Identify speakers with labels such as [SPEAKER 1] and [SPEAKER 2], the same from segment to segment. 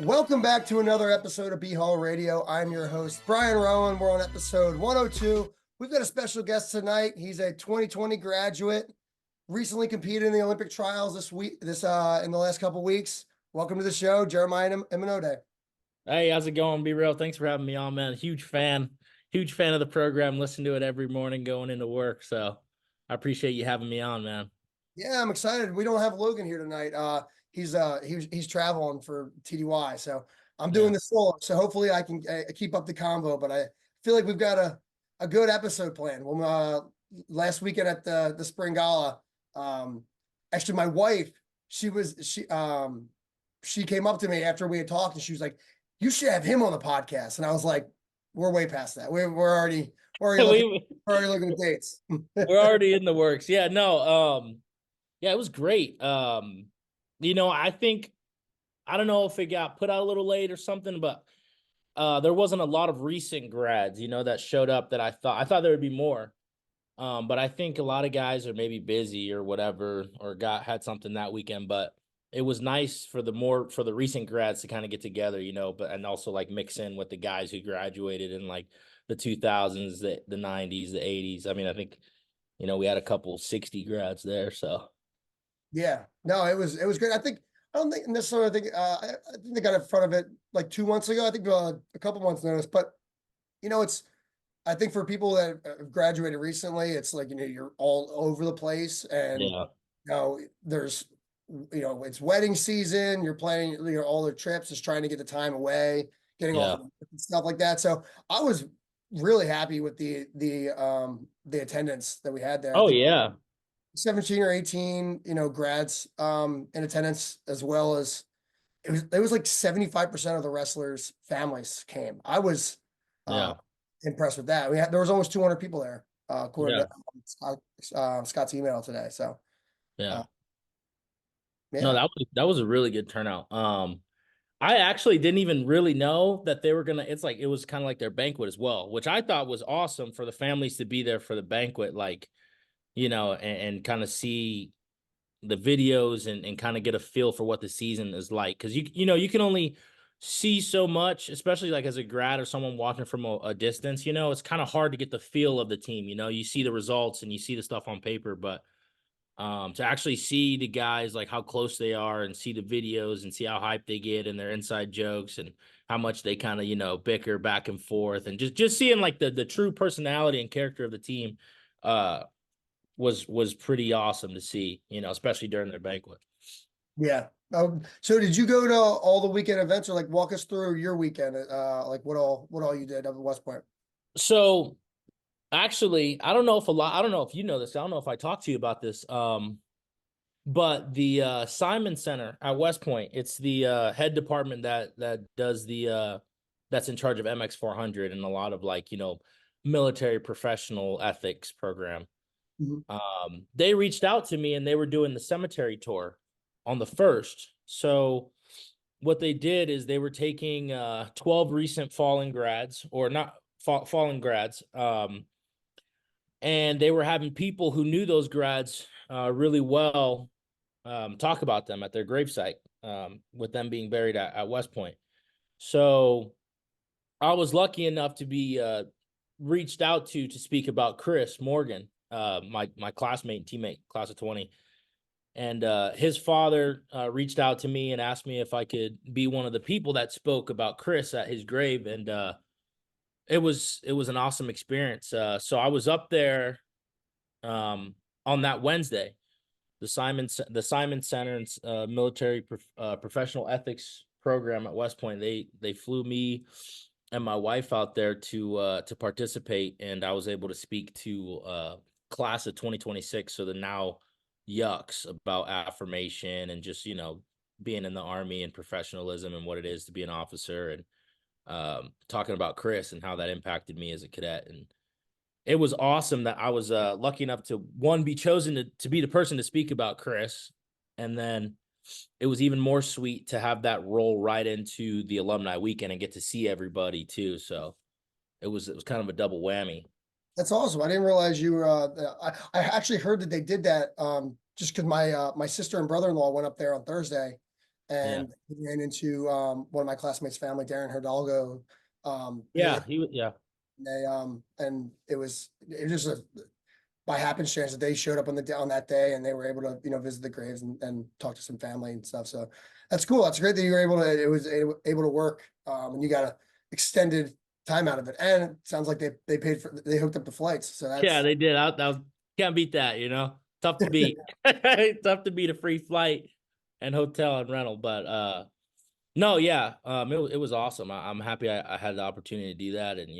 [SPEAKER 1] Welcome back to another episode of BHAW Radio. I'm your host, Brian Rowan. We're on episode 102. We've got a special guest tonight. He's a 2020 graduate, recently competed in the Olympic trials in the last couple weeks. Welcome to the show, Jerm Imonode.
[SPEAKER 2] Hey, how's it going? Be real. Thanks for having me on, man. Huge fan of the program. Listen to it every morning going into work. So I appreciate you having me on, man.
[SPEAKER 1] Yeah, I'm excited. We don't have Logan here tonight. He's traveling for TDY, so I'm doing this solo. So hopefully I can keep up the convo. But I feel like we've got a good episode planned. Well, last weekend at the Spring Gala, actually my wife, she came up to me after we had talked and she was like, "You should have him on the podcast." And I was like, "We're way past that. We're already looking at dates.
[SPEAKER 2] We're already in the works. Yeah, no. Yeah, it was great. I don't know if it got put out a little late or something, but there wasn't a lot of recent grads, that showed up that I thought there would be more. But I think a lot of guys are maybe busy or whatever, or had something that weekend. But it was nice for the recent grads to kind of get together, but and also like mix in with the guys who graduated in like the 2000s, the 90s, the 80s. I mean, I think, we had a couple 60 grads there. So
[SPEAKER 1] Yeah, no, it was great. I don't think necessarily I think they got in front of it like 2 months ago. I think a couple months notice, but it's I think for people that have graduated recently, it's like you're all over the place, and
[SPEAKER 2] yeah,
[SPEAKER 1] there's it's wedding season. You're planning all their trips, just trying to get the time away, getting off
[SPEAKER 2] yeah.
[SPEAKER 1] of and stuff like that. So I was really happy with the attendance that we had there. I
[SPEAKER 2] Oh
[SPEAKER 1] think
[SPEAKER 2] yeah,
[SPEAKER 1] 17 or 18, grads in attendance, as well as it was like 75% of the wrestlers' families came. I was uh
[SPEAKER 2] yeah,
[SPEAKER 1] impressed with that. There was almost 200 people there, according
[SPEAKER 2] yeah,
[SPEAKER 1] to Scott's email today. So
[SPEAKER 2] yeah.
[SPEAKER 1] uh,
[SPEAKER 2] No,
[SPEAKER 1] yeah.
[SPEAKER 2] that was a really good turnout. I actually didn't even really know that they were gonna. It's like it was kind of like their banquet as well, which I thought was awesome for the families to be there for the banquet, like and kind of see the videos and kind of get a feel for what the season is like, because you can only see so much, especially like as a grad or someone watching from a distance. It's kind of hard to get the feel of the team. You see the results and you see the stuff on paper, but to actually see the guys, like how close they are, and see the videos and see how hyped they get and their inside jokes and how much they kind of bicker back and forth, and just seeing like the true personality and character of the team uh was pretty awesome to see, especially during their banquet.
[SPEAKER 1] Yeah. So did you go to all the weekend events, or like walk us through your weekend? Like what all you did up at West Point?
[SPEAKER 2] So actually, I don't know if you know this. I don't know if I talked to you about this. But the Simon Center at West Point, it's the head department that does that's in charge of MX 400 and a lot of like, military professional ethics program.
[SPEAKER 1] Mhm.
[SPEAKER 2] They reached out to me and they were doing the cemetery tour on the first. So what they did is they were taking 12 recent fallen grads, or not fallen grads, and they were having people who knew those grads really well talk about them at their gravesite, with them being buried at West Point. So I was lucky enough to be reached out to speak about Chris Morgan, my classmate and teammate, class of 20. And his father reached out to me and asked me if I could be one of the people that spoke about Chris at his grave. And it was an awesome experience. So I was up there on that Wednesday. The Simon Center and military professional ethics program at West Point. They flew me and my wife out there to participate, and I was able to speak to class of 2026. So the now yucks, about affirmation and just being in the Army and professionalism and what it is to be an officer, and talking about Chris and how that impacted me as a cadet. And it was awesome that I was lucky enough to, one, be chosen to be the person to speak about Chris. And then it was even more sweet to have that roll right into the alumni weekend and get to see everybody too. So it was kind of a double whammy.
[SPEAKER 1] That's awesome. I didn't realize you were. I actually heard that they did that just because my sister and brother-in-law went up there on Thursday,
[SPEAKER 2] Yeah.
[SPEAKER 1] and he ran into one of my classmates' family, Darren Hidalgo.
[SPEAKER 2] Yeah. Yeah.
[SPEAKER 1] And it was just by happenstance that they showed up on that day, and they were able to visit the graves and talk to some family and stuff. So that's cool. That's great that you were able to. It was able to work, and you got a extended time out of it. And it sounds like they hooked up the flights. So
[SPEAKER 2] Yeah,
[SPEAKER 1] that's
[SPEAKER 2] they did. Can't beat that, Tough to beat. Tough to beat a free flight and hotel and rental. But no, yeah. It was awesome. I'm happy I had the opportunity to do that and,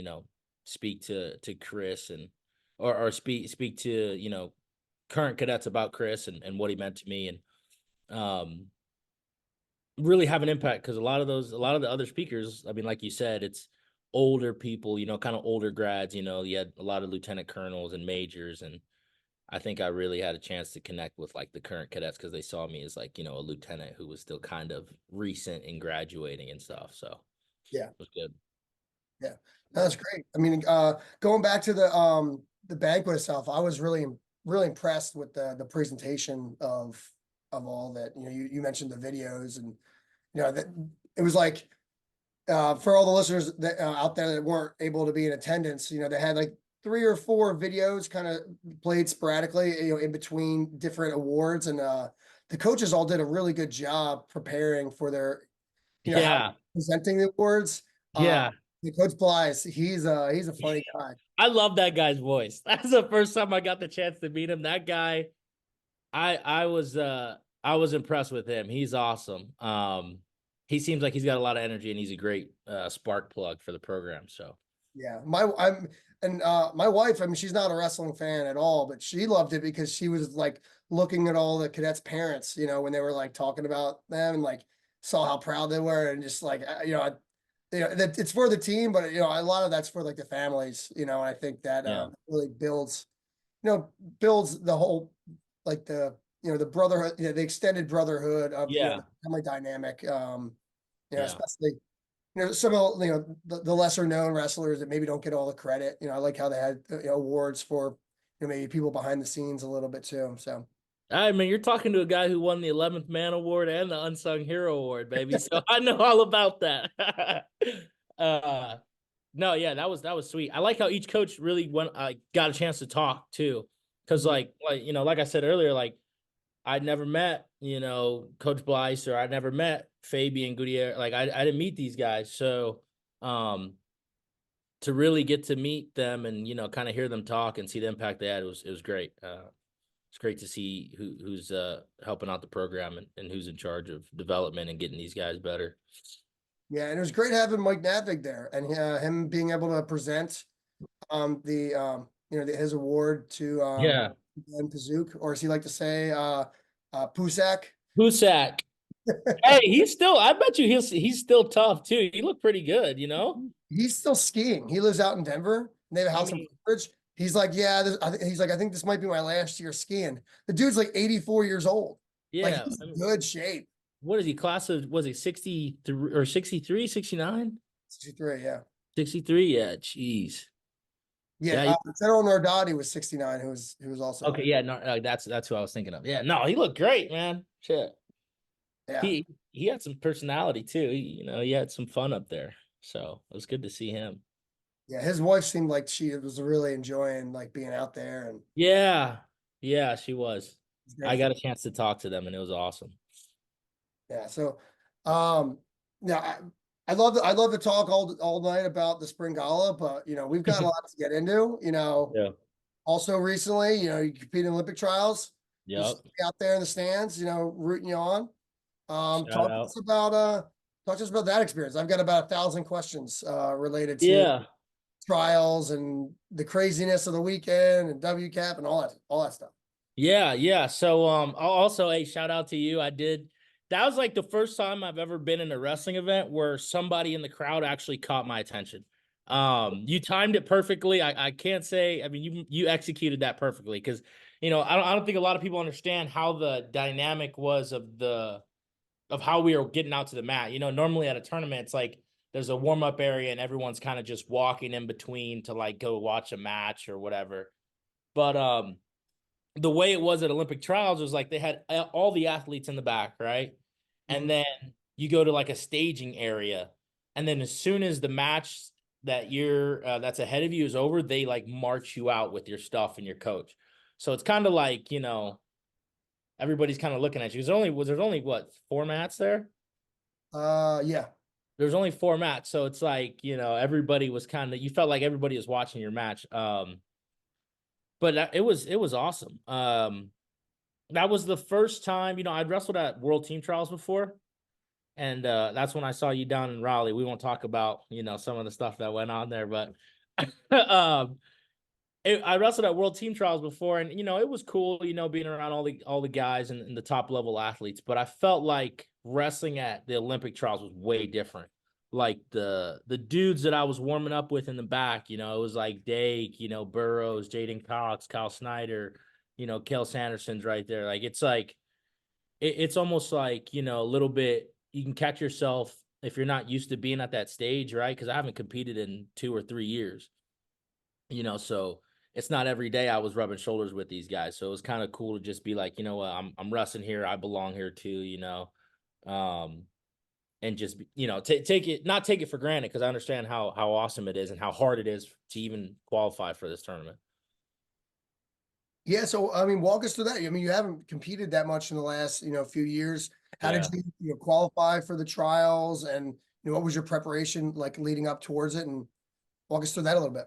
[SPEAKER 2] speak to Chris and or speak to, current cadets about Chris and what he meant to me and really have an impact because a lot of the other speakers, I mean, like you said, it's older people, kind of older grads, you had a lot of lieutenant colonels and majors, and I think I really had a chance to connect with like the current cadets because they saw me as like, a lieutenant who was still kind of recent in graduating and stuff. So
[SPEAKER 1] yeah,
[SPEAKER 2] it was good.
[SPEAKER 1] yeah, that's great. I mean, going back to the banquet itself, I was really impressed with the presentation of all that. You mentioned the videos, and that it was like for all the listeners that out there that weren't able to be in attendance, they had like 3 or 4 videos kind of played sporadically, in between different awards, and the coaches all did a really good job preparing for their, how
[SPEAKER 2] Yeah.
[SPEAKER 1] presenting the awards. Uh,
[SPEAKER 2] Yeah.
[SPEAKER 1] the coach Blythe, he's a funny guy.
[SPEAKER 2] I love that guy's voice. That's the first time I got the chance to meet him. That guy, I was impressed with him. He's awesome. He seems like he's got a lot of energy and he's a great spark plug for the program. So
[SPEAKER 1] Yeah, my wife, I mean, she's not a wrestling fan at all, but she loved it because she was like looking at all the cadets' parents, when they were like talking about them, and like saw how proud they were, and just like that it's for the team, but a lot of that's for like the families, and I think that
[SPEAKER 2] yeah.
[SPEAKER 1] really you know builds the whole, like the brotherhood, the extended brotherhood of
[SPEAKER 2] Yeah.
[SPEAKER 1] the family dynamic,
[SPEAKER 2] Yeah.
[SPEAKER 1] especially some of the lesser known wrestlers that maybe don't get all the credit. I like how they had awards for maybe people behind the scenes a little bit too. So
[SPEAKER 2] I mean, you're talking to a guy who won the 11th Man Award and the Unsung Hero Award, baby. So I know all about that. uh no, yeah, that was sweet. I like how each coach really got a chance to talk too. Cause like I said earlier, like I'd never met, Coach Blythe or I'd never met Fabian Gutierrez. Like I didn't meet these guys. So um to really get to meet them and, kind of hear them talk and see the impact they had, it was great. It's great to see who's helping out the program and who's in charge of development and getting these guys better.
[SPEAKER 1] yeah, and it was great having Mike Navig there, and him being able to present the his award to
[SPEAKER 2] Yeah.
[SPEAKER 1] Ben Pazook, or as he like to say, Pusak.
[SPEAKER 2] Husak. Hey, I bet you he's still tough too. He looked pretty good.
[SPEAKER 1] He's still skiing. He lives out in Denver, and they have a
[SPEAKER 2] I
[SPEAKER 1] house in
[SPEAKER 2] mean,
[SPEAKER 1] Cambridge. He's like, yeah, he's like, I think this might be my last year skiing. The dude's like 84 years old. Like,
[SPEAKER 2] yeah.
[SPEAKER 1] he's
[SPEAKER 2] I
[SPEAKER 1] in
[SPEAKER 2] mean,
[SPEAKER 1] good shape.
[SPEAKER 2] what is he class of, was he 63 or 63, 69?
[SPEAKER 1] 63, yeah.
[SPEAKER 2] 63? Yeah, jeez.
[SPEAKER 1] Yeah,
[SPEAKER 2] Yeah.
[SPEAKER 1] General Nardati was 69, who was also
[SPEAKER 2] Okay, yeah, no, that's who I was thinking of. Yeah, no, he looked great, man. Shit.
[SPEAKER 1] yeah.
[SPEAKER 2] He had some personality too. He had some fun up there. So it was good to see him.
[SPEAKER 1] Yeah, his wife seemed like she was really enjoying like being out there, and
[SPEAKER 2] Yeah. Yeah, she was.
[SPEAKER 1] it's great
[SPEAKER 2] I
[SPEAKER 1] for
[SPEAKER 2] got a chance to talk to them and it was awesome.
[SPEAKER 1] yeah. So um yeah, I love to talk all night about the spring gala, but we've got a lot to get into.
[SPEAKER 2] Yeah.
[SPEAKER 1] Also recently, you compete in Olympic trials. We'll
[SPEAKER 2] Yep.
[SPEAKER 1] see you out there in the stands, rooting you on.
[SPEAKER 2] Shout
[SPEAKER 1] Talk to
[SPEAKER 2] out.
[SPEAKER 1] us about that experience. I've got about 1,000 questions related to
[SPEAKER 2] Yeah.
[SPEAKER 1] trials and the craziness of the weekend and WCAP and all that stuff.
[SPEAKER 2] Yeah, yeah. So also a shout out to you. That was like the first time I've ever been in a wrestling event where somebody in the crowd actually caught my attention. You timed it perfectly. I can't say, I mean, you executed that perfectly because I don't think a lot of people understand how the dynamic was of how we were getting out to the mat. Normally at a tournament, it's like there's a warm-up area and everyone's kind of just walking in between to like go watch a match or whatever. But the way it was at Olympic trials was like they had all the athletes in the back, right? and then you go to like a staging area, and then as soon as the match that you're that's ahead of you is over, they like march you out with your stuff and your coach. So it's kind of like, everybody's kind of looking at you. There's only what, 4 mats there?
[SPEAKER 1] Yeah.
[SPEAKER 2] There's only 4 mats, so it's like, everybody was you felt like everybody was watching your match. But it was awesome. That was the first time, I'd wrestled at World Team Trials before, and that's when I saw you down in Raleigh. We won't talk about, some of the stuff that went on there, but um, I wrestled at World Team Trials before, and it was cool, being around all the guys and the top level athletes. But I felt like wrestling at the Olympic Trials was way different. Like the dudes that I was warming up with in the back, it was like Dake, Burrows, Jaden Cox, Kyle Snyder, Kale Sanderson's right there. It's almost like, a little bit, you can catch yourself if you're not used to being at that stage, right? Because I haven't competed in 2 or 3 years, so it's not every day I was rubbing shoulders with these guys. So it was kind of cool to just be like, what, I'm wrestling here, I belong here too, um, and just not take it for granted, because I understand how awesome it is and how hard it is to even qualify for this tournament.
[SPEAKER 1] Yeah, so I mean, walk us through that. I mean, you haven't competed that much in the last, few years. How did
[SPEAKER 2] Yeah.
[SPEAKER 1] you qualify for the trials, and what was your preparation like leading up towards it? And walk us through that a little bit.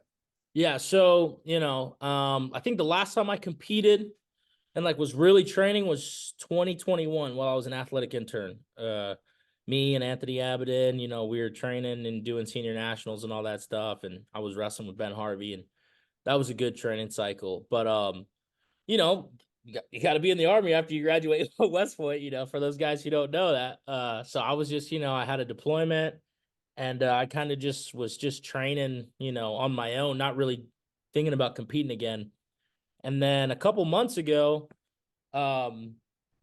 [SPEAKER 2] Yeah. So, I think the last time I competed and like was really training was 2021 while I was an athletic intern. Me and Anthony Abaddon, we were training and doing senior nationals and all that stuff. And I was wrestling with Ben Harvey, and that was a good training cycle. But, you know, you got to be in the Army after you graduate West Point, for those guys who don't know that. So I was just, I had a deployment, and I kind of just was just training, on my own, not really thinking about competing again. And then a couple months ago, um,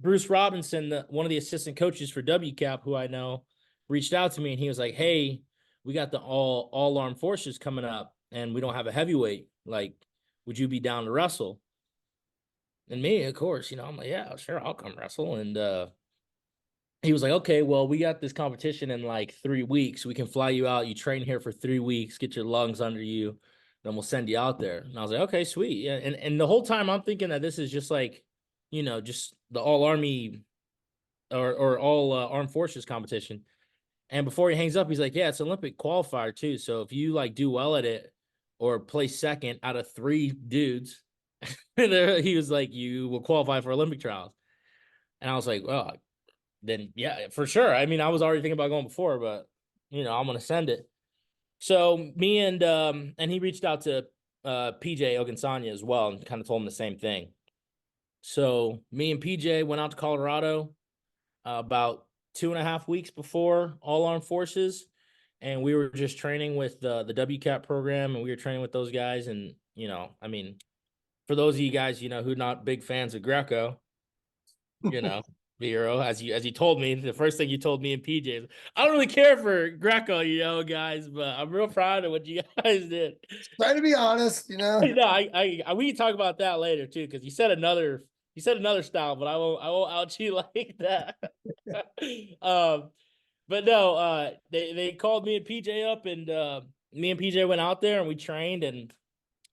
[SPEAKER 2] Bruce Robinson, one of the assistant coaches for WCAP, who I know, reached out to me, and he was like, "Hey, we got the all armed forces coming up, and we don't have a heavyweight. Like, would you be down to wrestle?" And me, of course, I'm like, "Yeah, sure, I'll come wrestle." And he was like, "Okay, well, we got this competition in like 3 weeks. We can fly you out. You train here for 3 weeks, get your lungs under you, then we'll send you out there." And I was like, "Okay, sweet." Yeah, and the whole time I'm thinking that this is just like, just the all army or all armed forces competition. And before he hangs up, he's like, "Yeah, it's Olympic qualifier too. So if you like do well at it or place second out of 3 dudes, he was like, you will qualify for Olympic trials." And I was like, "Well, then yeah, for sure." I mean, I was already thinking about going before, but I'm gonna send it. So me and he reached out to PJ Ogunsanya as well and kind of told him the same thing. So me and PJ went out to Colorado about 2.5 weeks before All Armed Forces, and we were just training with the WCAP program, and we were training with those guys. And I mean, for those of you guys who are not big fans of Greco, you know, Vero, as you told me, the first thing you told me and PJ is, "I don't really care for Greco, guys, but I'm real proud of what you guys did."
[SPEAKER 1] Try to be honest,
[SPEAKER 2] No, we can talk about that later too, because you said another style, but I won't out you like that. But no, they called me and PJ up, and me and PJ went out there and we trained. And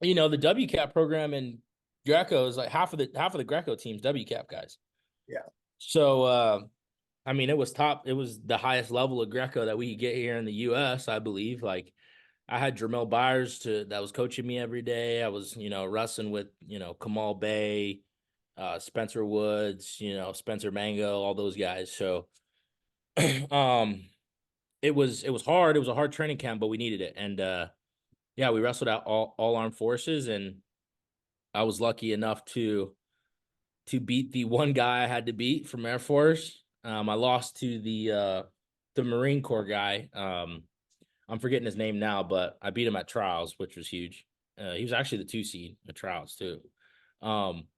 [SPEAKER 2] the WCAP program in Greco is like half of the Greco team's WCAP guys.
[SPEAKER 1] Yeah.
[SPEAKER 2] So I mean, it was top. It was the highest level of Greco that we could get here in the U.S., I believe. Like, I had Jermel Byers that was coaching me every day. I was, wrestling with, Kamal Bay, Spencer Woods, Spencer Mango, all those guys. So, um, it was hard. It was a hard training camp, but we needed it. And yeah, we wrestled out all armed forces, and I was lucky enough to beat the one guy I had to beat from Air Force. I lost to the Marine Corps guy. I'm forgetting his name now, but I beat him at trials, which was huge. He was actually the 2 seed at trials too. Um,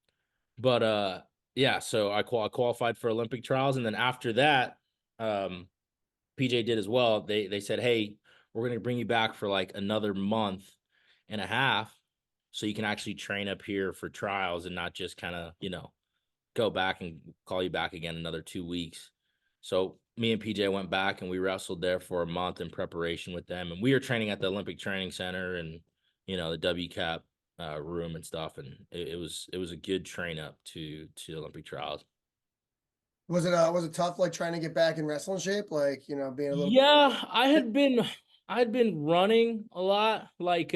[SPEAKER 2] but yeah, so I qualified for Olympic trials, and then after that, PJ did as well. They said, "Hey, we're gonna bring you back for like another month and a half, so you can actually train up here for trials and not just kind of go back and call you back again another 2 weeks." So me and PJ went back and we wrestled there for a month in preparation with them. And we were training at the Olympic Training Center and, the WCAP room and stuff. And it was a good train up to the Olympic trials.
[SPEAKER 1] Was it tough like trying to get back in wrestling shape? Like, being a little bit.
[SPEAKER 2] Yeah, I had been running a lot, like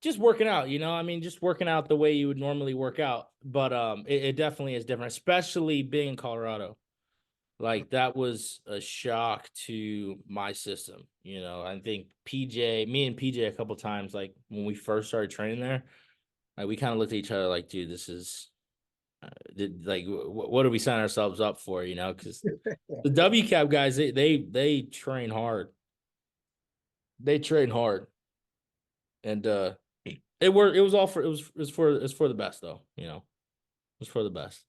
[SPEAKER 2] just working out, I mean, just working out the way you would normally work out. But it definitely is different, especially being in Colorado. Like that was a shock to my system. I think me and PJ a couple times, like when we first started training there, like we kind of looked at each other like, dude, this is like, what do we sign ourselves up for? Because the WCAP guys, they train hard. They train hard, and it worked. It was all for it was for the best though. It was for the best.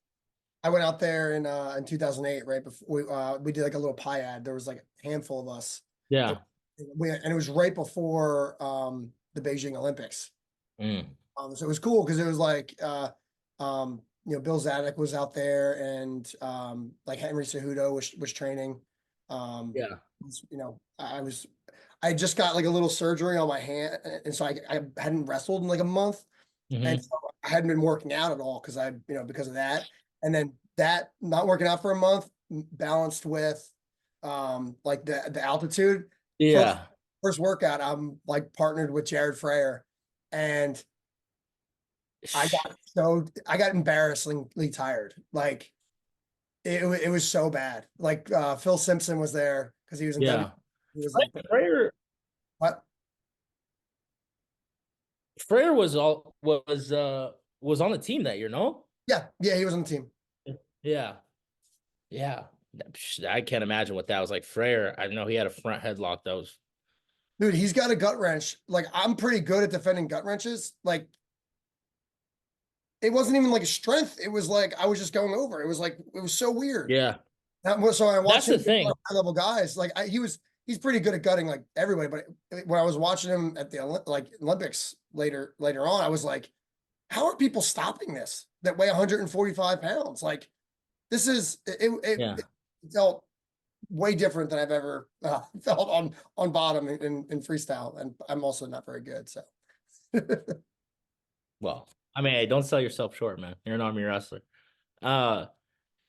[SPEAKER 1] I went out there in 2008, right before we did like a little pie ad. There was like a handful of us, and
[SPEAKER 2] Yeah.
[SPEAKER 1] and it was right before the Beijing Olympics.
[SPEAKER 2] Mm.
[SPEAKER 1] So it was cool because it was like Bill Zadek was out there, and like Henry Cejudo was training.
[SPEAKER 2] Yeah.
[SPEAKER 1] I just got like a little surgery on my hand, and so I hadn't wrestled in like a month, and
[SPEAKER 2] Hmm.
[SPEAKER 1] so I hadn't been working out at all because of that. And then that not working out for a month balanced with like the altitude. First
[SPEAKER 2] Yeah.
[SPEAKER 1] first workout, I'm like partnered with Jared Freyer, and I got embarrassingly tired. Like it was so bad. Like Phil Simpson was there because he was in W.
[SPEAKER 2] Yeah.
[SPEAKER 1] He was like,
[SPEAKER 2] Freyr
[SPEAKER 1] what?
[SPEAKER 2] Freyr was on the team that year, no?
[SPEAKER 1] Yeah, yeah, he was on the team.
[SPEAKER 2] Yeah. Yeah. I can't imagine what that was like. Freyr, I know he had a front headlock that was.
[SPEAKER 1] Dude, he's got a gut wrench. Like I'm pretty good at defending gut wrenches. Like it wasn't even like a strength. It was like I was just going over. It was like it was so weird.
[SPEAKER 2] Yeah.
[SPEAKER 1] So I watched
[SPEAKER 2] That's
[SPEAKER 1] him
[SPEAKER 2] the
[SPEAKER 1] get
[SPEAKER 2] thing.
[SPEAKER 1] high level guys. Like he's pretty good at gutting like everybody. But when I was watching him at the Olympics later on, I was like, how are people stopping this that weigh 145 pounds? Like this is
[SPEAKER 2] Yeah.
[SPEAKER 1] it felt way different than I've ever felt on bottom in freestyle, and I'm also not very good. So
[SPEAKER 2] Well, I mean, hey, don't sell yourself short, man. You're an army wrestler. Uh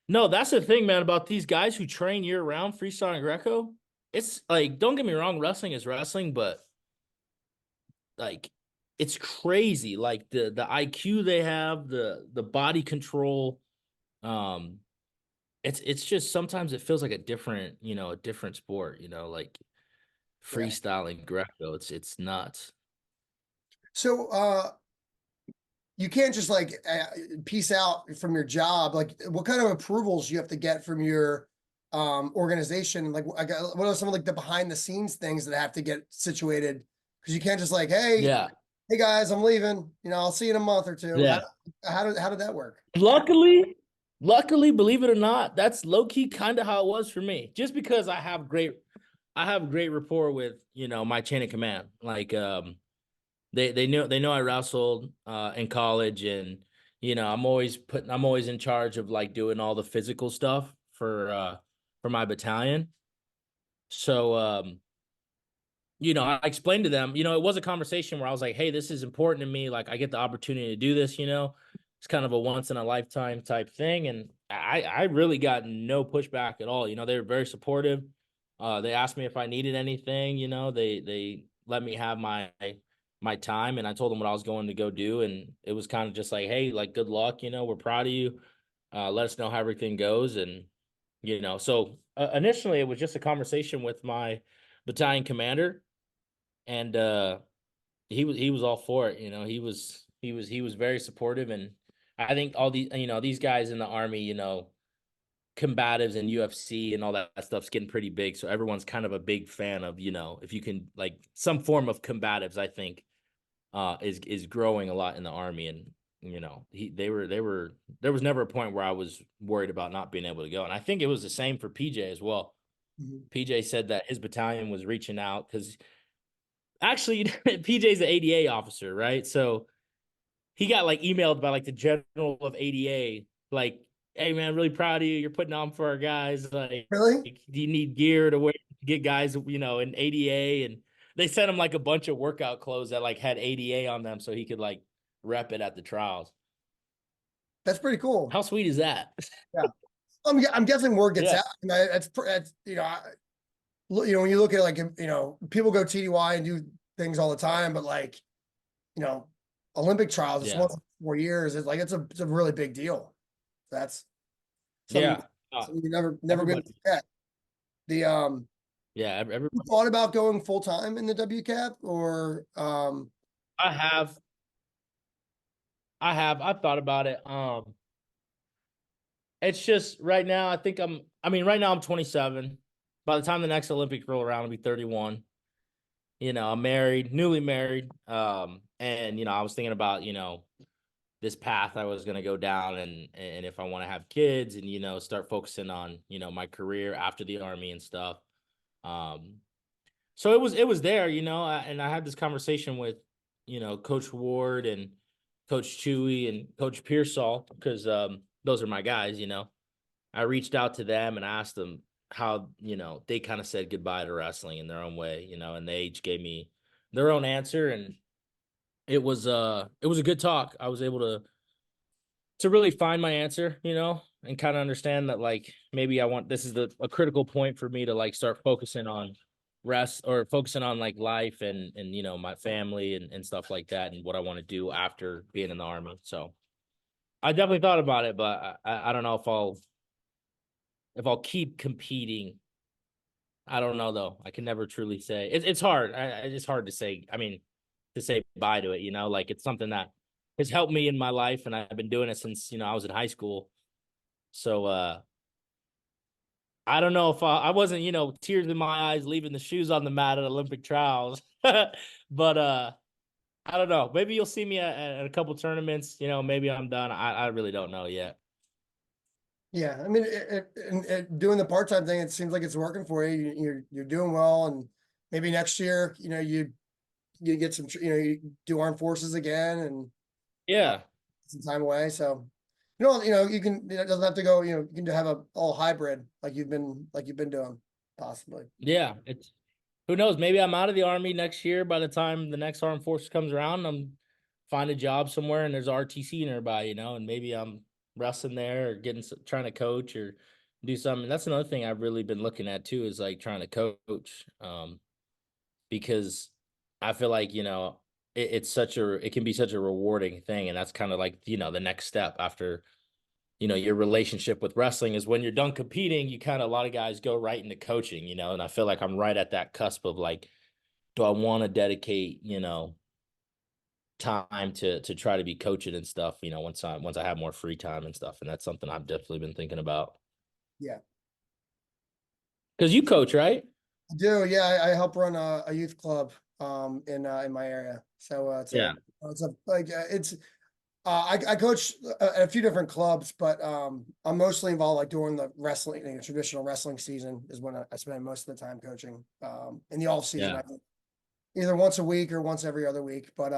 [SPEAKER 2] no, that's the thing, man, about these guys who train year round freestyle and Greco. It's like, don't get me wrong, wrestling is wrestling, but like it's crazy. Like the IQ they have, the body control. Um, it's just sometimes it feels like a different sport, like
[SPEAKER 1] yeah.
[SPEAKER 2] freestyling Greco. It's nuts.
[SPEAKER 1] So you can't just like peace out from your job. Like what kind of approvals you have to get from your organization? Like what are some of like the behind the scenes things that have to get situated? Because you can't just like,
[SPEAKER 2] Yeah.
[SPEAKER 1] hey guys, I'm leaving. I'll see you in a month or two.
[SPEAKER 2] Yeah.
[SPEAKER 1] How did that work?
[SPEAKER 2] Luckily, believe it or not, that's low key kind of how it was for me. Just because I have great rapport with, my chain of command. Like they know I wrestled in college, and I'm always in charge of like doing all the physical stuff for my battalion. So I explained to them, it was a conversation where I was like, hey, this is important to me. Like, I get the opportunity to do this, it's kind of a once in a lifetime type thing. And I really got no pushback at all. They were very supportive. They asked me if I needed anything, they let me have my time, and I told them what I was going to go do. And it was kind of just like, hey, like, good luck, we're proud of you. Let us know how everything goes. And, so initially it was just a conversation with my battalion commander, and he was all for it. He was very supportive, and I think all these guys in the army, combatives and UFC and all that stuff's getting pretty big, so everyone's kind of a big fan of, if you can, like, some form of combatives. I think is growing a lot in the army. And they were there was never a point where I was worried about not being able to go, and I think it was the same for PJ as well.
[SPEAKER 1] Mhm.
[SPEAKER 2] PJ said that his battalion was reaching out because actually PJ's the ADA officer, right? So he got like emailed by like the general of ADA, like hey man, really proud of you. You're putting on for our guys. Like,
[SPEAKER 1] Really?
[SPEAKER 2] do you need gear to wear to get guys, in ADA? And they sent him like a bunch of workout clothes that like had ADA on them so he could like rep it at the trials.
[SPEAKER 1] That's pretty cool.
[SPEAKER 2] How sweet is that?
[SPEAKER 1] Yeah. I'm guessing word gets
[SPEAKER 2] Yeah.
[SPEAKER 1] out. I mean, that's when you look at like people go TDY and do things all the time, but like you know Olympic trials, it's
[SPEAKER 2] Yeah.
[SPEAKER 1] once in 4 years. It's like it's a really big deal. That's something,
[SPEAKER 2] Yeah. Uh,
[SPEAKER 1] something you never be able
[SPEAKER 2] everybody.
[SPEAKER 1] to forget. The
[SPEAKER 2] Yeah.
[SPEAKER 1] you
[SPEAKER 2] Everybody.
[SPEAKER 1] thought about going full time in the WCAP or
[SPEAKER 2] I have. I've thought about it. It's just right now, right now I'm 27. By the time the next Olympic roll around, I'll be 31. I'm married, newly married. And I was thinking about, this path I was gonna go down and if I want to have kids and start focusing on, my career after the army and stuff. Um, so it was there, and I had this conversation with, Coach Ward and Coach Chewy and Coach Pearsall, because those are my guys. I reached out to them and asked them how, they kind of said goodbye to wrestling in their own way, and they each gave me their own answer. And it was a good talk. I was able to really find my answer, and kind of understand that like maybe this is a critical point for me to like start focusing on rest or focusing on like life and my family and stuff like that and what I want to do after being in the army. So I definitely thought about it, but I don't know if I'll keep competing. I don't know though. I can never truly say. It's hard. It's hard to say. I mean, to say bye to it. Like it's something that has helped me in my life, and I've been doing it since I was in high school. So I don't know if I wasn't tears in my eyes leaving the shoes on the mat at Olympic trials, but I don't know. Maybe you'll see me at a couple tournaments. Maybe I'm done. I really don't know yet.
[SPEAKER 1] yeah, I mean, doing the part time thing, it seems like it's working for you. You're doing well, and maybe next year, you get some, you do armed forces again and
[SPEAKER 2] Yeah,
[SPEAKER 1] some time away. So, you can, it doesn't have to go, you can have a all hybrid like you've been doing possibly.
[SPEAKER 2] yeah. It's who knows? Maybe I'm out of the army next year. By the time the next armed forces comes around, I'm find a job somewhere and there's RTC nearby, and maybe I'm wrestling there or trying to coach or do something. That's another thing I've really been looking at too is like trying to coach, because I feel like it can be such a rewarding thing, and that's kind of like the next step after your relationship with wrestling is when you're done competing, a lot of guys go right into coaching, and I feel like I'm right at that cusp of like, do I want to dedicate, time to try to be coaching and stuff, once I have more free time and stuff. And that's something I've definitely been thinking about.
[SPEAKER 1] Yeah,
[SPEAKER 2] Because you coach, right?
[SPEAKER 1] I do. Yeah, I help run a youth club in my area. So
[SPEAKER 2] Yeah.
[SPEAKER 1] it's a like it's I coach at a few different clubs, but I'm mostly involved like during the wrestling, traditional wrestling season is when I spend most of the time coaching. In the off season,
[SPEAKER 2] Yeah.
[SPEAKER 1] I think either once a week or once every other week. But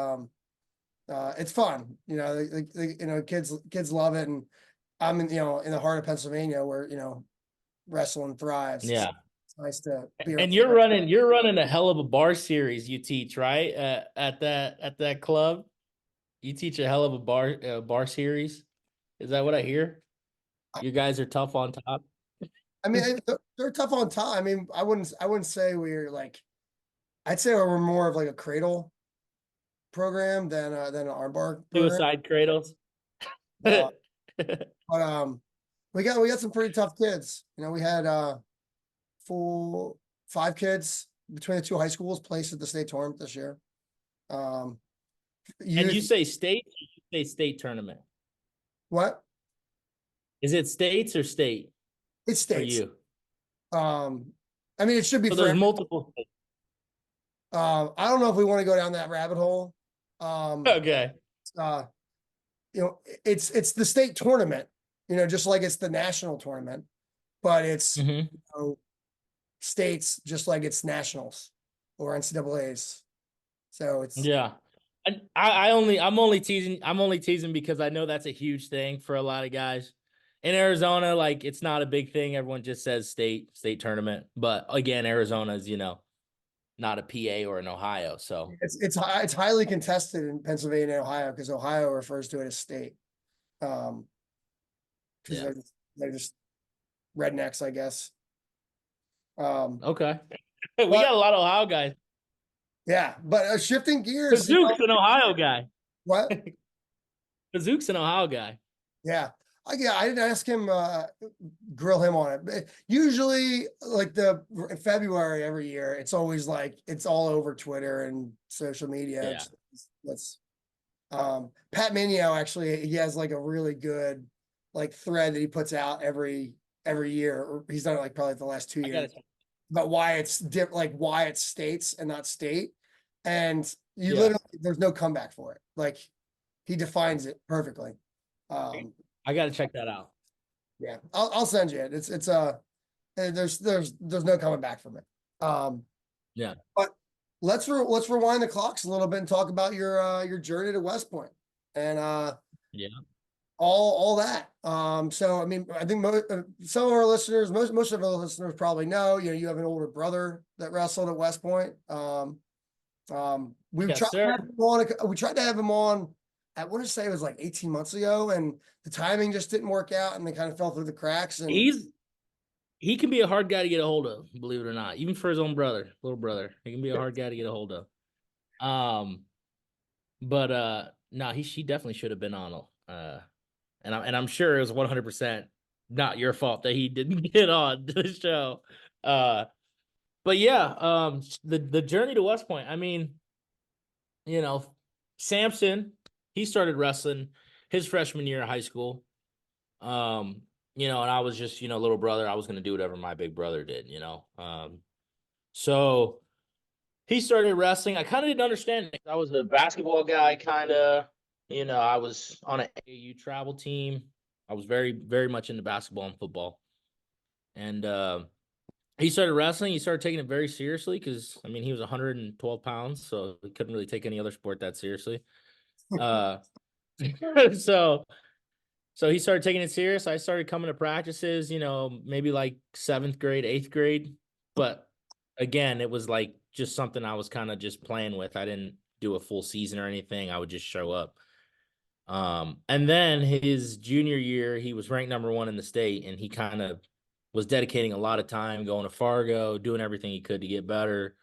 [SPEAKER 1] it's fun. Kids love it, and I'm in the heart of Pennsylvania where wrestling thrives.
[SPEAKER 2] Yeah.
[SPEAKER 1] It's nice to be around.
[SPEAKER 2] And you're running a hell of a bar series you teach, right? At that club. You teach a hell of a bar series. Is that what I hear? You guys are tough on top.
[SPEAKER 1] I mean, they're tough on time. I mean, I wouldn't say we're like. I'd say we're more of like a cradle program than an armbar program.
[SPEAKER 2] Suicide cradles.
[SPEAKER 1] Uh, but we got some pretty tough kids. We had 5 kids between the two high schools placed at the state tournament this year. Um,
[SPEAKER 2] And you
[SPEAKER 1] youth
[SPEAKER 2] say state, or you say state tournament.
[SPEAKER 1] what?
[SPEAKER 2] Is it states or state
[SPEAKER 1] It's
[SPEAKER 2] for
[SPEAKER 1] states.
[SPEAKER 2] you?
[SPEAKER 1] I mean, it should be
[SPEAKER 2] So
[SPEAKER 1] for.
[SPEAKER 2] there's multiple states.
[SPEAKER 1] I don't know if we want to go down that rabbit hole.
[SPEAKER 2] Okay.
[SPEAKER 1] Uh, it's the state tournament. Just like it's the national tournament, but it's
[SPEAKER 2] Hmm.
[SPEAKER 1] states just like it's nationals or NCAA's. So it's
[SPEAKER 2] Yeah. And I'm only teasing because I know that's a huge thing for a lot of guys. in Arizona, like it's not a big thing. Everyone just says state tournament. But again, Arizona is, not a PA or an Ohio. So
[SPEAKER 1] It's highly contested in Pennsylvania and Ohio because Ohio refers to it as state. Because
[SPEAKER 2] yeah.
[SPEAKER 1] they're just rednecks, I guess.
[SPEAKER 2] Okay. We
[SPEAKER 1] But
[SPEAKER 2] got a lot of Ohio guys.
[SPEAKER 1] yeah, but shifting gears,
[SPEAKER 2] Kazook's an Ohio guy.
[SPEAKER 1] what?
[SPEAKER 2] Kazook's an Ohio guy.
[SPEAKER 1] Yeah. I didn't ask him, grill him on it. But usually, like in February every year, it's always like it's all over Twitter and social media.
[SPEAKER 2] Yeah.
[SPEAKER 1] That's Pat Minio actually he has like a really good like thread that he puts out every year. Or he's done it like probably the last 2 years about why it's like why it's states and not state. And you literally there's no comeback for it. Like he defines it perfectly.
[SPEAKER 2] I got to check that out.
[SPEAKER 1] Yeah, I'll send you it. There's no coming back from it.
[SPEAKER 2] Yeah.
[SPEAKER 1] But let's rewind the clocks a little bit and talk about your journey to West Point and
[SPEAKER 2] Yeah.
[SPEAKER 1] all that. So I mean, I think some of our listeners, most of our listeners probably know, you have an older brother that wrestled at West Point. We
[SPEAKER 2] Yes,
[SPEAKER 1] tried
[SPEAKER 2] sir.
[SPEAKER 1] to have him on. We tried to have him on. I want to say it was like 18 months ago, and the timing just didn't work out, and they kind of fell through the cracks. And
[SPEAKER 2] He can be a hard guy to get a hold of, believe it or not, even for his own little brother. He can be a hard guy to get a hold of. But no, she definitely should have been on. And I'm sure it was 100% not your fault that he didn't get on the show. But yeah, the journey to West Point. I mean, Samson, he started wrestling his freshman year of high school. And I was just, little brother. I was gonna do whatever my big brother did, So he started wrestling. I kind of didn't understand it. I was a basketball guy, kind of. I was on an AAU travel team. I was very, very much into basketball and football. And he started wrestling. He started taking it very seriously because, I mean, he was 112 pounds, so he couldn't really take any other sport that seriously. Uh, so he started taking it serious. I started coming to practices, maybe like 7th grade, 8th grade. But again, it was like just something I was kind of just playing with. I didn't do a full season or anything. I would just show up. And then his junior year, he was ranked #1 in the state, and he kind of was dedicating a lot of time going to Fargo, doing everything he could to get better.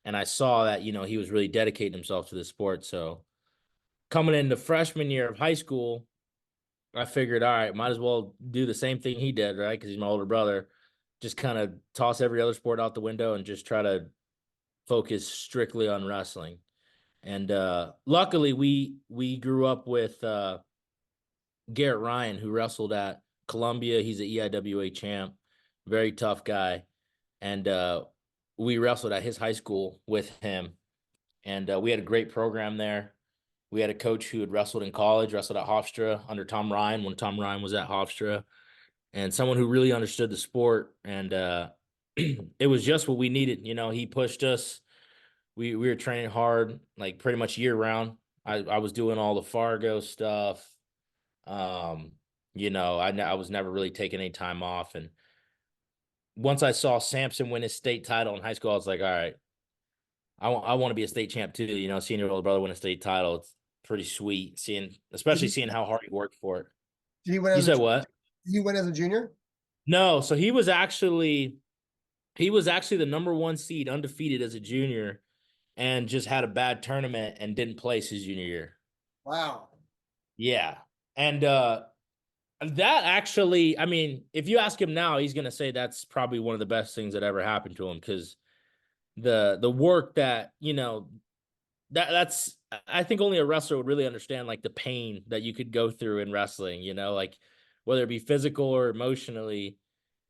[SPEAKER 2] And I saw that, he was really dedicating himself to the sport. So coming into freshman year of high school, I figured, all right, might as well do the same thing he did, right? Because he's my older brother. Just kind of toss every other sport out the window and just try to focus strictly on wrestling. And luckily, we grew up with Garrett Ryan, who wrestled at Columbia. He's an EIWA champ, very tough guy. And we wrestled at his high school with him. And we had a great program there. We had a coach who had wrestled in college, wrestled at Hofstra under Tom Ryan when Tom Ryan was at Hofstra, and someone who really understood the sport. And it was just what we needed. He pushed us. We were training hard, like pretty much year round. I was doing all the Fargo stuff. I was never really taking any time off. And once I saw Samson win his state title in high school, I was like, all right, I want to be a state champ too. Seeing your older brother win a state title, it's pretty sweet. Especially seeing how hard he worked for it.
[SPEAKER 1] Did he win
[SPEAKER 2] You
[SPEAKER 1] as
[SPEAKER 2] said what?
[SPEAKER 1] Did he win as a junior?
[SPEAKER 2] No, so he was actually the #1 seed, undefeated as a junior, and just had a bad tournament and didn't place his junior year.
[SPEAKER 1] Wow.
[SPEAKER 2] Yeah. And that actually, I mean, if you ask him now, he's gonna say that's probably one of the best things that ever happened to him, because the work that, that's I think only a wrestler would really understand, like the pain that you could go through in wrestling, like whether it be physical or emotionally.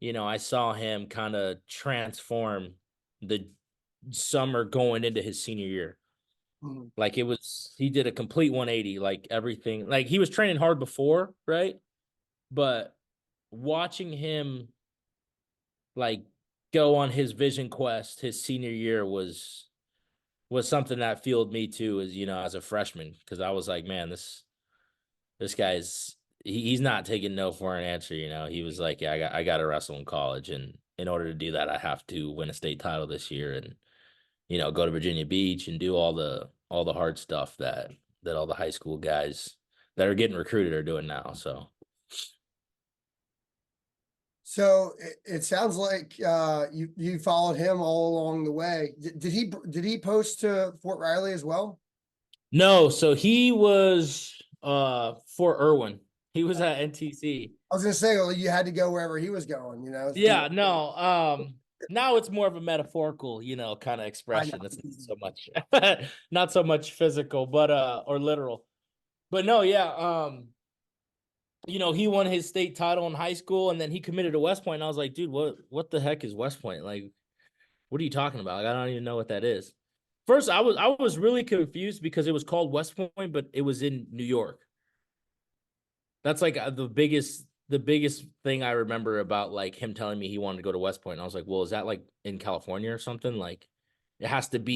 [SPEAKER 2] I saw him kind of transform the summer going into his senior year.
[SPEAKER 1] Mhm.
[SPEAKER 2] Like he did a complete 180, like everything. Like he was training hard before, right? But watching him like go on his vision quest his senior year was something that fueled me too, as a freshman, because I was like, man, this guy's he's not taking no for an answer. He was like, yeah, I got to wrestle in college, and in order to do that, I have to win a state title this year, and go to Virginia Beach and do all the hard stuff that all the high school guys that are getting recruited are doing now. So
[SPEAKER 1] So it sounds like you followed him all along the way. Did he post to Fort Riley as well?
[SPEAKER 2] no, so he was for Irwin. He was at NTC.
[SPEAKER 1] I was gonna say, well, you had to go wherever he was going,
[SPEAKER 2] Yeah, no. Now it's more of a metaphorical, kind of
[SPEAKER 1] I know.
[SPEAKER 2] expression. It's not so much not so much physical, but or literal. But no, yeah, he won his state title in high school and then he committed to West Point. And I was like, dude, what the heck is West Point? Like, what are you talking about? Like, I don't even know what that is. First, I was really confused because it was called West Point, but it was in New York. That's like the biggest thing I remember about like him telling me he wanted to go to West Point. And I was like, well, is that like in California or something? Like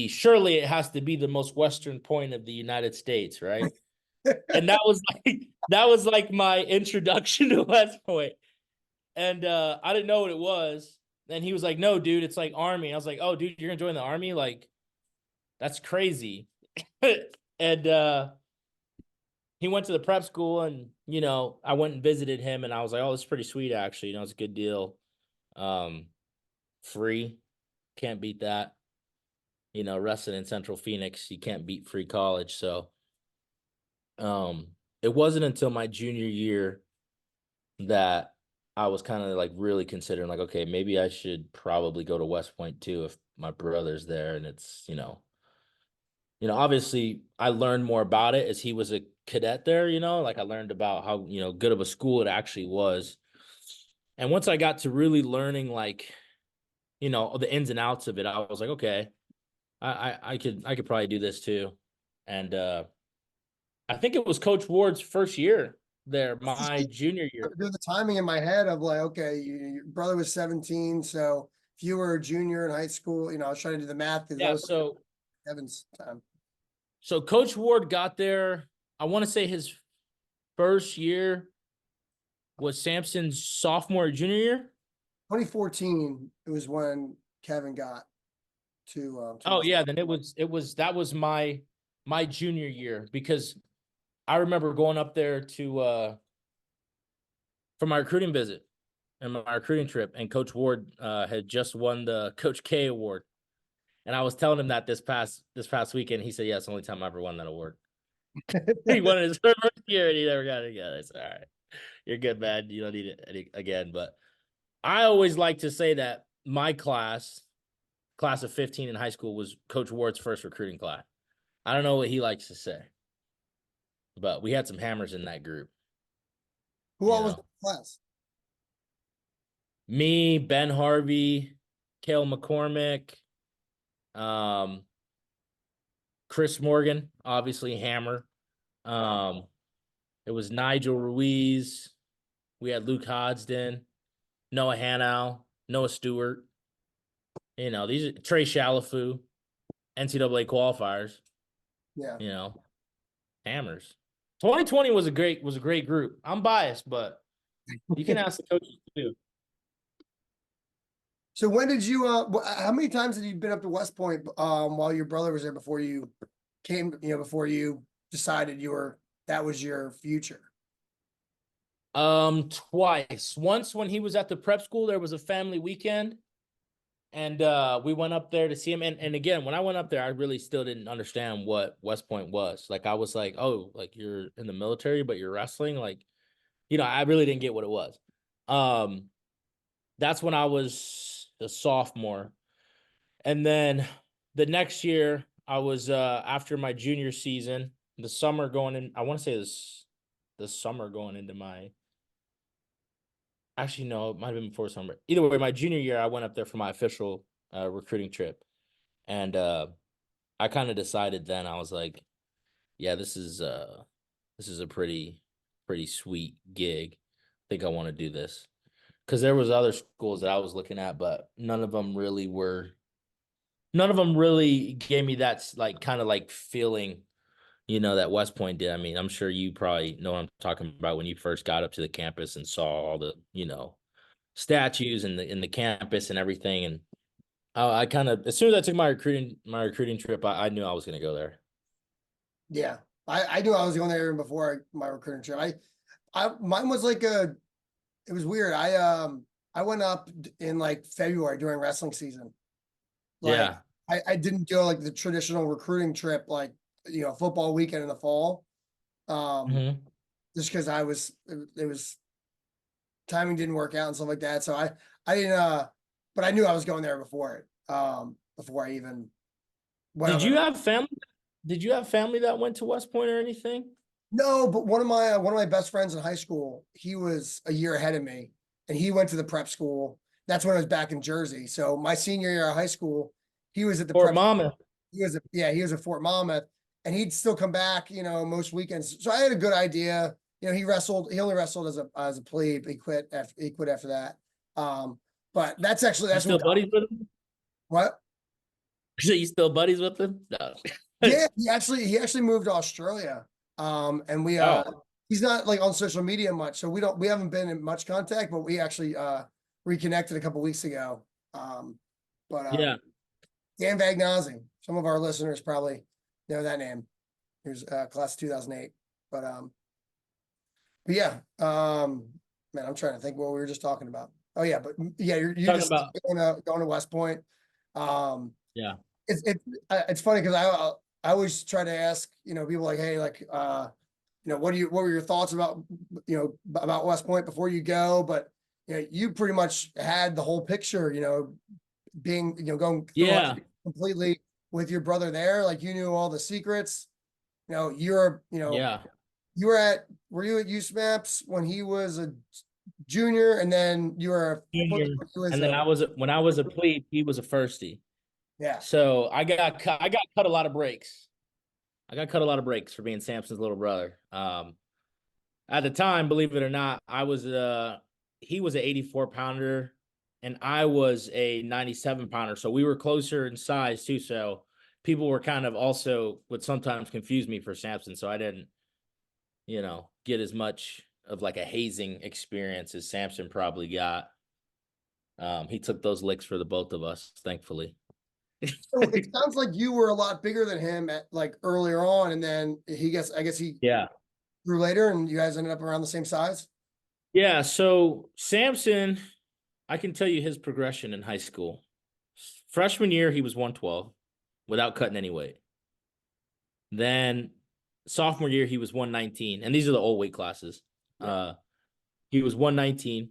[SPEAKER 2] surely it has to be the most western point of the United States, right? And that was like my introduction to West Point. And I didn't know what it was. And he was like, no, dude, it's like Army. I was like, oh, dude, you're gonna join the Army? Like, that's crazy. And he went to the prep school and, I went and visited him and I was like, oh, this is pretty sweet, actually. It's a good deal. Free. Can't beat that. Wrestling in Central Phoenix, you can't beat free college. So it wasn't until my junior year that I was kind of like really considering like, okay, maybe I should probably go to West Point too if my brother's there and it's, obviously I learned more about it as he was a cadet there, like I learned about how, good of a school it actually was. And once I got to really learning like, the ins and outs of it, I was like, okay, I could probably do this too. And I think it was Coach Ward's first year there, my junior year.
[SPEAKER 1] Do the timing in my head of like, okay, your brother was 17, so if you were a junior in high school, I was trying to do the math because that
[SPEAKER 2] Yeah,
[SPEAKER 1] was
[SPEAKER 2] so
[SPEAKER 1] Evan's time.
[SPEAKER 2] so Coach Ward got there. I want to say his first year was Samson's sophomore or junior year.
[SPEAKER 1] 2014, it was when Kevin got to
[SPEAKER 2] Oh
[SPEAKER 1] West.
[SPEAKER 2] yeah, then that was my junior year because I remember going up there to for my recruiting visit and my recruiting trip, and Coach Ward had just won the Coach K award. And I was telling him that this past weekend. He said, yeah, it's the only time I ever won that award. He won it his first year and he never got it again. I said, all right, you're good, man. You don't need it again. But I always like to say that my class of 15 in high school, was Coach Ward's first recruiting class. I don't know what he likes to say, but we had some hammers in that group.
[SPEAKER 1] Who
[SPEAKER 2] You
[SPEAKER 1] all was in
[SPEAKER 2] know,
[SPEAKER 1] the class?
[SPEAKER 2] me, Ben Harvey, Cale McCormick, um, Chris Morgan, obviously hammer. Um, it was Nigel Ruiz. We had Luke Hodgson, Noah Hanow, Noah Stewart. These are Trey Shalafu, NCAA qualifiers.
[SPEAKER 1] Yeah.
[SPEAKER 2] Hammers. 2020 was a great group. I'm biased, but you can ask the coaches too.
[SPEAKER 1] So when did you how many times had you been up to West Point while your brother was there before you came, before you decided that was your future?
[SPEAKER 2] Twice. Once when he was at the prep school, there was a family weekend, and we went up there to see him. And again, when I went up there, I really still didn't understand what West Point was. Like I was like, oh, like you're in the military, but you're wrestling. Like, I really didn't get what it was. That's when I was a sophomore. And then the next year, I was after my junior season, the summer going in, I want to say this the summer going into my, actually no, it might have been before summer. Either way, my junior year, I went up there for my official recruiting trip. And I kind of decided then, I was like, yeah, this is a pretty sweet gig. I think I want to do this. Because there was other schools that I was looking at, but none of them really gave me that like kind of like feeling, that West Point did. I mean, I'm sure you probably know what I'm talking about when you first got up to the campus and saw all the, statues and the campus and everything. And I kind of, as soon as I took my recruiting trip, I knew I was going to go there.
[SPEAKER 1] Yeah. I knew I was going there even before my recruiting trip. Mine was like it was weird. I went up in like February during wrestling season. Like
[SPEAKER 2] Yeah.
[SPEAKER 1] I didn't do like the traditional recruiting trip, like, football weekend in the fall. Um,
[SPEAKER 2] Hmm.
[SPEAKER 1] just because it was timing didn't work out and stuff like that. So I didn't, but I knew I was going there before it, before I even went
[SPEAKER 2] Did
[SPEAKER 1] over.
[SPEAKER 2] you have family? Did you have family that went to West Point or anything?
[SPEAKER 1] No, but one of my best friends in high school, he was a year ahead of me, and he went to the prep school. That's when I was back in Jersey. So my senior year of high school, he was at the
[SPEAKER 2] Fort
[SPEAKER 1] prep.
[SPEAKER 2] Monmouth.
[SPEAKER 1] He was at Fort Monmouth, and he'd still come back, most weekends. So I had a good idea. He only wrestled as a plebe. He quit after that. But
[SPEAKER 2] You
[SPEAKER 1] that's
[SPEAKER 2] still
[SPEAKER 1] what got
[SPEAKER 2] buddies with him?
[SPEAKER 1] what.
[SPEAKER 2] So you still buddies with him? No.
[SPEAKER 1] Yeah, he actually moved to Australia. And
[SPEAKER 2] Oh,
[SPEAKER 1] he's not like on social media much, so we haven't been in much contact, but we actually reconnected a couple weeks ago. Um, but
[SPEAKER 2] yeah.
[SPEAKER 1] Dan Vagnozzi, some of our listeners probably know that name. He was class of 2008. But yeah, man, I'm trying to think what we were just talking about. Oh yeah, but yeah, you
[SPEAKER 2] Talking
[SPEAKER 1] just
[SPEAKER 2] about,
[SPEAKER 1] going to West Point. Um,
[SPEAKER 2] yeah.
[SPEAKER 1] it's funny because I always try to ask people like, hey, like, what were your thoughts about West Point before you go? But you pretty much had the whole picture, being going through
[SPEAKER 2] Yeah.
[SPEAKER 1] completely with your brother there, like you knew all the secrets. You're
[SPEAKER 2] Yeah.
[SPEAKER 1] were you at USMAPS when he was a junior, and then you were a
[SPEAKER 2] Junior.
[SPEAKER 1] when he was
[SPEAKER 2] And then
[SPEAKER 1] a
[SPEAKER 2] when I was a plebe, he was a firstie.
[SPEAKER 1] yeah.
[SPEAKER 2] So I got cut a lot of breaks. I got cut a lot of breaks for being Samson's little brother. At the time, believe it or not, he was an 84 pounder and I was a 97 pounder. So we were closer in size too. So people were kind of also would sometimes confuse me for Samson. So I didn't, get as much of like a hazing experience as Samson probably got. He took those licks for the both of us, thankfully.
[SPEAKER 1] So it sounds like you were a lot bigger than him at like earlier on, and then I guess he
[SPEAKER 2] Yeah.
[SPEAKER 1] grew later, and you guys ended up around the same size.
[SPEAKER 2] Yeah. So Samson, I can tell you his progression in high school. Freshman year, he was 112 without cutting any weight. Then sophomore year, he was 119. And these are the old weight classes.
[SPEAKER 1] Yeah.
[SPEAKER 2] He was 119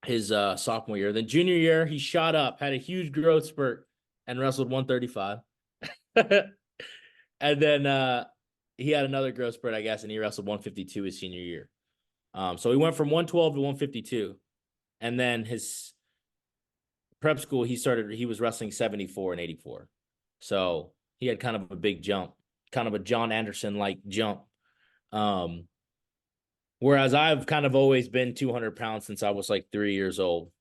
[SPEAKER 2] his sophomore year. Then junior year, he shot up, had a huge growth spurt, and wrestled 135. And then he had another growth spurt, I guess, and he wrestled 152 his senior year. So he went from 112 to 152. And then his prep school, he was wrestling 74 and 84. So he had kind of a big jump, kind of a John Anderson like jump. Um, whereas I've kind of always been 200 pounds since I was like 3 years old.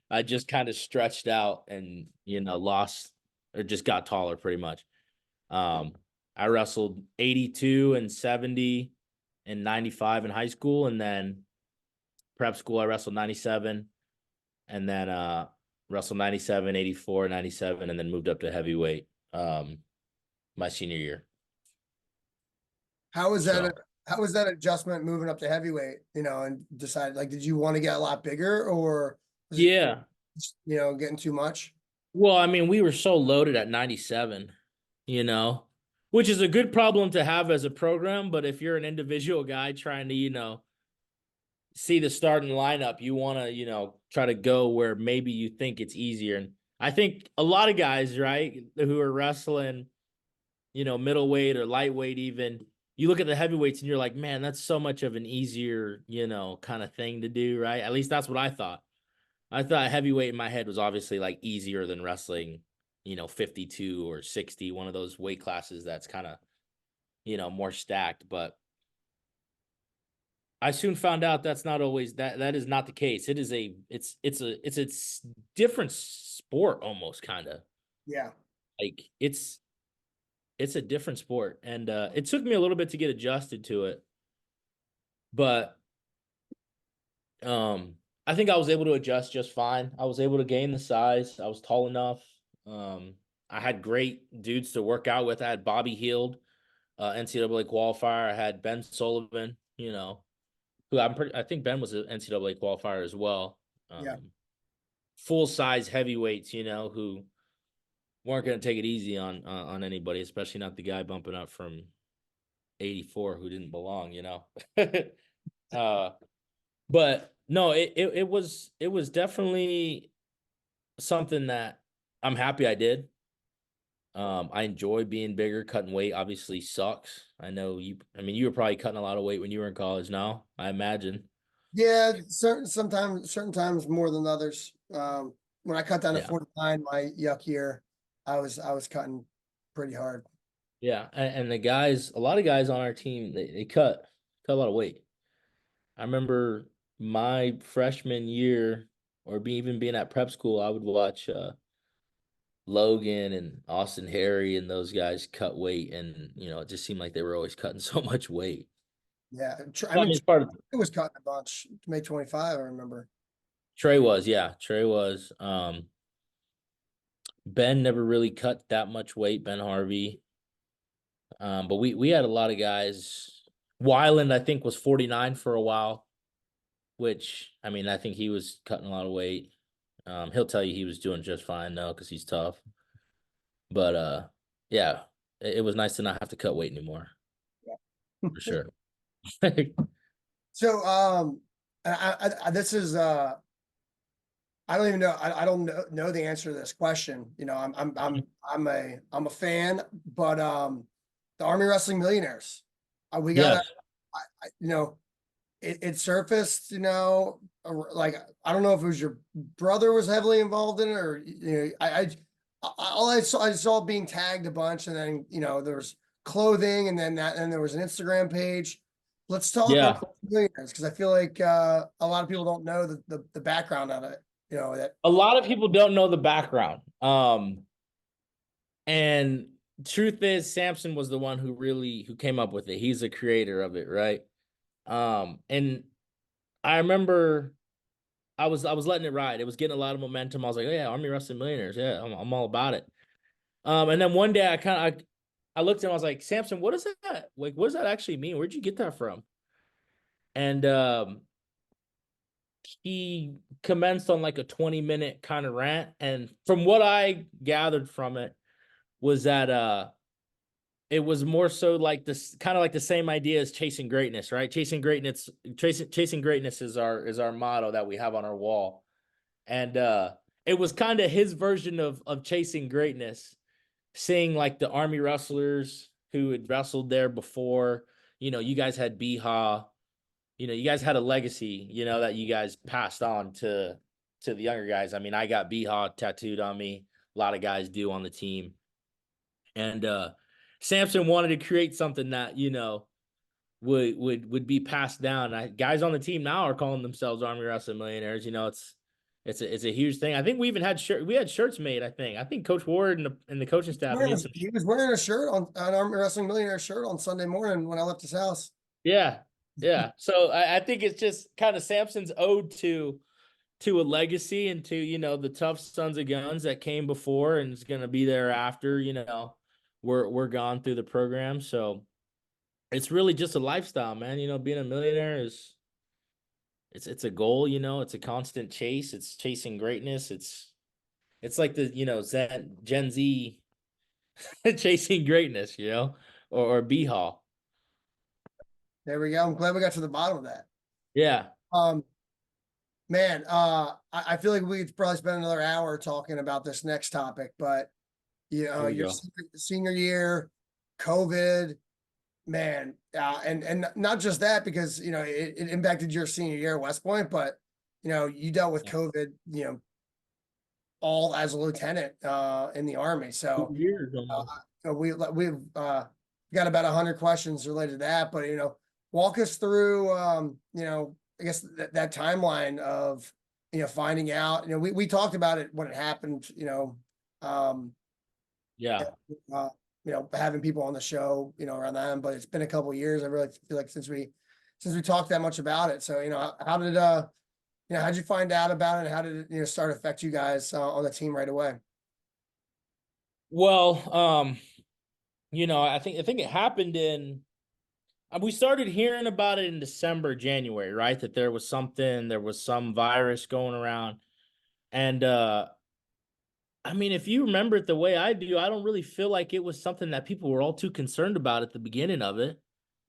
[SPEAKER 2] I just kind of stretched out and, lost or just got taller pretty much. I wrestled 82 and 70 and 95 in high school. And then prep school, I wrestled 97 and then wrestled 97, 84, 97, and then moved up to heavyweight my senior year.
[SPEAKER 1] How was that?
[SPEAKER 2] So
[SPEAKER 1] How was that adjustment moving up to heavyweight? And decided like, did you want to get a lot bigger, or was it
[SPEAKER 2] yeah.
[SPEAKER 1] getting too much?
[SPEAKER 2] Well, I mean, we were so loaded at 97, you know, which is a good problem to have as a program. But if you're an individual guy trying to, see the starting lineup, you want to, try to go where maybe you think it's easier. And I think a lot of guys, right, who are wrestling, middleweight or lightweight, even you look at the heavyweights and you're like, man, that's so much of an easier, kind of thing to do, right? At least that's what I thought. I thought heavyweight in my head was obviously like easier than wrestling, 52 or 60, one of those weight classes that's kind of, more stacked. But I soon found out that's not always that is not the case. It's a different sport almost kind of.
[SPEAKER 1] Yeah.
[SPEAKER 2] Like it's it's a different sport, and it took me a little bit to get adjusted to it, but I think I was able to adjust just fine. I was able to gain the size. I was tall enough. I had great dudes to work out with. I had Bobby Heald, NCAA qualifier. I had Ben Sullivan, who I think Ben was an NCAA qualifier as well.
[SPEAKER 1] Yeah.
[SPEAKER 2] Full size heavyweights, who weren't going to take it easy on anybody, especially not the guy bumping up from 84 who didn't belong, but no, it was definitely something that I'm happy I did. I enjoy being bigger. Cutting weight obviously sucks. I know you were probably cutting a lot of weight when you were in college now, I imagine.
[SPEAKER 1] Yeah, certain times more than others. When I cut down to
[SPEAKER 2] Yeah.
[SPEAKER 1] 49, my yuck year, I was cutting pretty hard.
[SPEAKER 2] Yeah. And a lot of guys on our team, they cut a lot of weight. I remember my freshman year even being at prep school, I would watch Logan and Austin Harry and those guys cut weight, and it just seemed like they were always cutting so much weight.
[SPEAKER 1] Yeah, I
[SPEAKER 2] I
[SPEAKER 1] mean,
[SPEAKER 2] mean, it's part of
[SPEAKER 1] it was cutting a bunch. May 25, I remember.
[SPEAKER 2] Trey was, yeah, Trey was. Ben never really cut that much weight, Ben Harvey. But we had a lot of guys. Wyland, I think, was 49 for a while, which I think he was cutting a lot of weight. He'll tell you he was doing just fine though, because he's tough. But yeah, it was nice to not have to cut weight anymore, for sure.
[SPEAKER 1] So, this is I don't even know. I don't know the answer to this question. I'm a fan, but the Army Wrestling Millionaires, we gotta,
[SPEAKER 2] Yes.
[SPEAKER 1] you know, it surfaced. Like I don't know if it was your brother was heavily involved in it, or all I saw being tagged a bunch, and then there was clothing, and then there was an Instagram page. Let's talk Army
[SPEAKER 2] Yeah.
[SPEAKER 1] Wrestling Millionaires, because I feel like a lot of people don't know the background of it. That.
[SPEAKER 2] A lot of people don't know the background. And truth is, Samson was the one who came up with it. He's the creator of it, right? And I remember I was letting it ride. It was getting a lot of momentum. I was like, oh yeah, Army Wrestling Millionaires. Yeah, I'm all about it. And then one day I looked at him, I was like, Samson, what is that? Like, what does that actually mean? Where'd you get that from? And he commenced on like a 20-minute kind of rant. And from what I gathered from it was that it was more so like this, kind of like the same idea as chasing greatness, right? Chasing greatness is our motto that we have on our wall. And it was kind of his version of chasing greatness, seeing like the Army wrestlers who had wrestled there before. You guys had BHAW. You guys had a legacy, that you guys passed on to the younger guys. I got BHAW tattooed on me. A lot of guys do on the team. And Samson wanted to create something that, would be passed down. Guys on the team now are calling themselves Army Wrestling Millionaires. It's a huge thing. I think we even had shirts made. I think Coach Ward and the coaching staff made some.
[SPEAKER 1] He was wearing a shirt on an Army Wrestling Millionaire shirt on Sunday morning when I left his house.
[SPEAKER 2] Yeah, yeah. So I think it's just kind of Samson's ode to a legacy, and to the tough sons of guns that came before and is gonna be there after. We're gone through the program, so it's really just a lifestyle, man. Being a millionaire it's a goal. It's a constant chase. It's chasing greatness. It's like the Gen Z chasing greatness, or B-Hall.
[SPEAKER 1] There we go. I'm glad we got to the bottom of that.
[SPEAKER 2] Yeah.
[SPEAKER 1] Man, I feel like we could probably spend another hour talking about this next topic, but
[SPEAKER 2] Here we
[SPEAKER 1] your
[SPEAKER 2] go.
[SPEAKER 1] senior year, COVID, man, and not just that, because it impacted your senior year at West Point, but you dealt with
[SPEAKER 2] Yeah.
[SPEAKER 1] COVID, all as a lieutenant in the Army.
[SPEAKER 2] 2
[SPEAKER 1] So
[SPEAKER 2] years almost.
[SPEAKER 1] we've got about 100 questions related to that, but walk us through I guess that timeline of finding out. We talked about it when it happened.
[SPEAKER 2] Yeah.
[SPEAKER 1] Uh, having people on the show, around them, but it's been a couple of years. I really feel like since we talked that much about it. So, how did, how'd you find out about it? How did it, start to affect you guys on the team right away?
[SPEAKER 2] Well, I think it happened we started hearing about it in December, January, right? That there was some virus going around. And I mean, if you remember it the way I do, I don't really feel like it was something that people were all too concerned about at the beginning of it.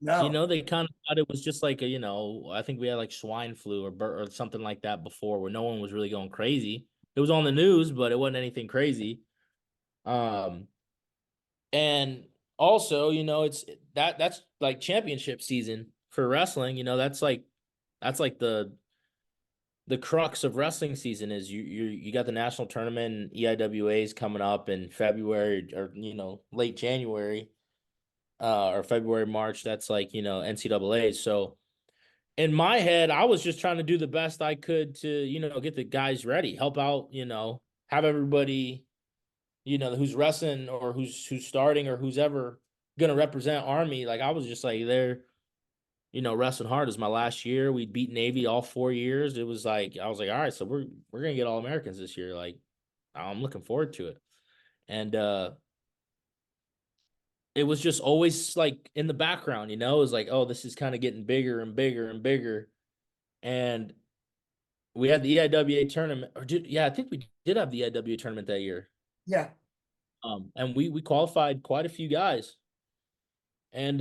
[SPEAKER 1] No,
[SPEAKER 2] They kind of thought it was just like I think we had like swine flu or something like that before, where no one was really going crazy. It was on the news, but it wasn't anything crazy. Um, and also, that's like championship season for wrestling. That's like the crux of wrestling season is you got the national tournament and EIWA's coming up in February or late January or February, March. That's like NCAA. So in my head, I was just trying to do the best I could to get the guys ready, help out, have everybody who's wrestling or who's starting or who's ever gonna represent Army. Like I was just like they're wrestling hard. It was my last year. We beat Navy all 4 years. It was like I was like, all right, so we're gonna get all Americans this year. Like I'm looking forward to it. And it was just always like in the background, it was like, oh, this is kind of getting bigger and bigger and bigger. And we had the EIWA tournament, I think we did have the EIWA tournament that year.
[SPEAKER 1] yeah,
[SPEAKER 2] And we qualified quite a few guys. And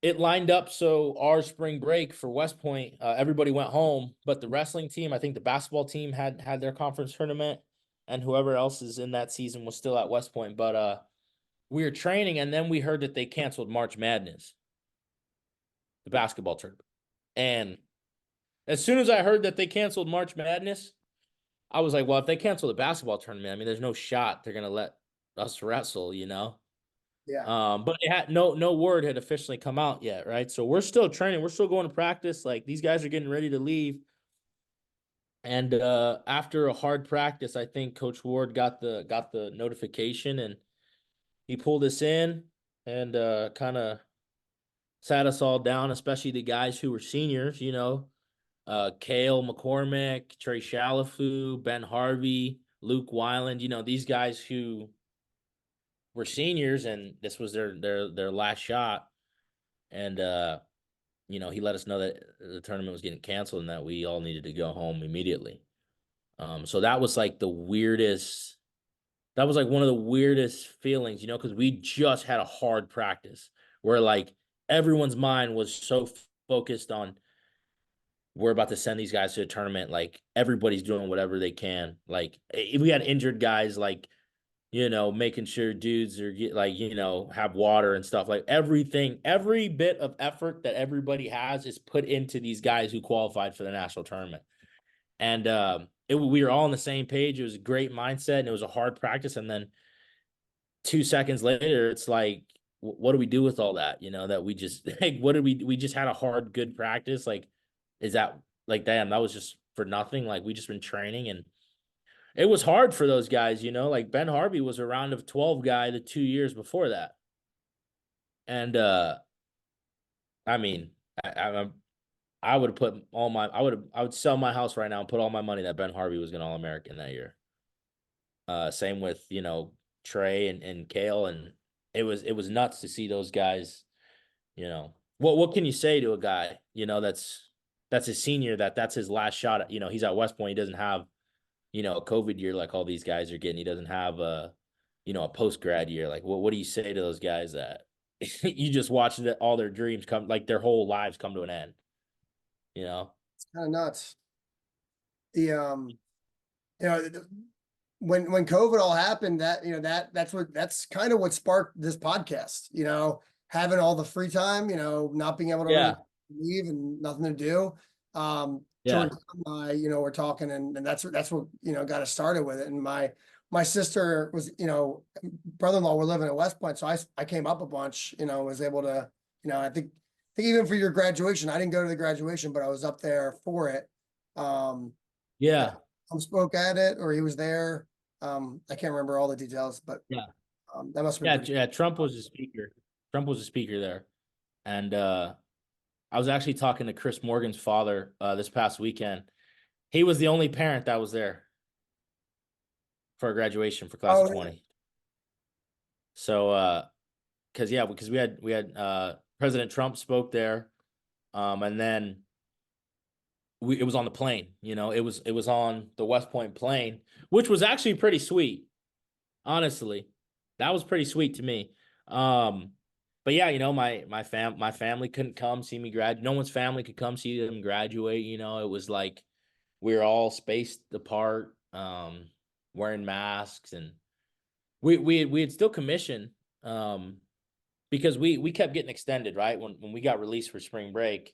[SPEAKER 2] it lined up so our spring break for West Point, everybody went home, but the wrestling team, I think the basketball team had their conference tournament, and whoever else is in that season was still at West Point. But we were training, and then we heard that they canceled March Madness, the basketball tournament. And as soon as I heard that they canceled March Madness, I was like, well, if they cancel the basketball tournament, I mean, there's no shot they're gonna let us wrestle.
[SPEAKER 1] yeah,
[SPEAKER 2] But it had no word had officially come out yet, right? So we're still training, we're still going to practice. Like these guys are getting ready to leave. And after a hard practice, I think Coach Ward got the notification and he pulled us in and kind of sat us all down, especially the guys who were seniors, Kale McCormick, Trey Shalafu, Ben Harvey, Luke Weiland, these guys who were seniors and this was their last shot. And he let us know that the tournament was getting canceled and that we all needed to go home immediately. So that was like that was like one of the weirdest feelings, because we just had a hard practice where like everyone's mind was so focused on we're about to send these guys to a tournament. Like everybody's doing whatever they can. Like if we had injured guys, like making sure dudes are have water and stuff. Like everything, every bit of effort that everybody has is put into these guys who qualified for the national tournament. And we were all on the same page. It was a great mindset and it was a hard practice. And then 2 seconds later, it's like, what do we do with all that? That we just like, what did we just had a hard, good practice. Like, is that like, damn, that was just for nothing. Like we just been training and it was hard for those guys, like Ben Harvey was a round of 12 guy the 2 years before that. And I mean, I would have put I would sell my house right now and put all my money that Ben Harvey was gonna All-American that year. Same with, Trey and Kale, and it was nuts to see those guys, what can you say to a guy, that's a senior, that's his last shot, he's at West Point, he doesn't have a COVID year like all these guys are getting. He doesn't have a post grad year. Like, what do you say to those guys that you just watch all their dreams come, like their whole lives come to an end?
[SPEAKER 1] it's kind of nuts. The you know, when COVID all happened, that's kind of what sparked this podcast. Having all the free time, not being able to really
[SPEAKER 2] Yeah,
[SPEAKER 1] leave and nothing to do.
[SPEAKER 2] yeah,
[SPEAKER 1] Jordan and I, we're talking, and that's what got us started with it. And my sister was, brother-in-law were living at West Point, so I came up a bunch. Was able to, I think even for your graduation, I didn't go to the graduation, but I was up there for it. Um,
[SPEAKER 2] yeah,
[SPEAKER 1] Spoke at it, or he was there. I can't remember all the details, but
[SPEAKER 2] yeah.
[SPEAKER 1] That must have
[SPEAKER 2] Yeah,
[SPEAKER 1] been pretty.
[SPEAKER 2] yeah. Trump was a speaker. Trump was a speaker there, and I was actually talking to Chris Morgan's father this past weekend. He was the only parent that was there for our graduation for class of
[SPEAKER 1] Oh, yeah.
[SPEAKER 2] 20. So, because we had President Trump spoke there, and then it was on the plane. It was on the West Point plane, which was actually pretty sweet. Honestly, that was pretty sweet to me. Um, but yeah, my family couldn't come see me grad. No one's family could come see them graduate. It was like we were all spaced apart, wearing masks, and we had still commissioned, because we kept getting extended, right? When we got released for spring break,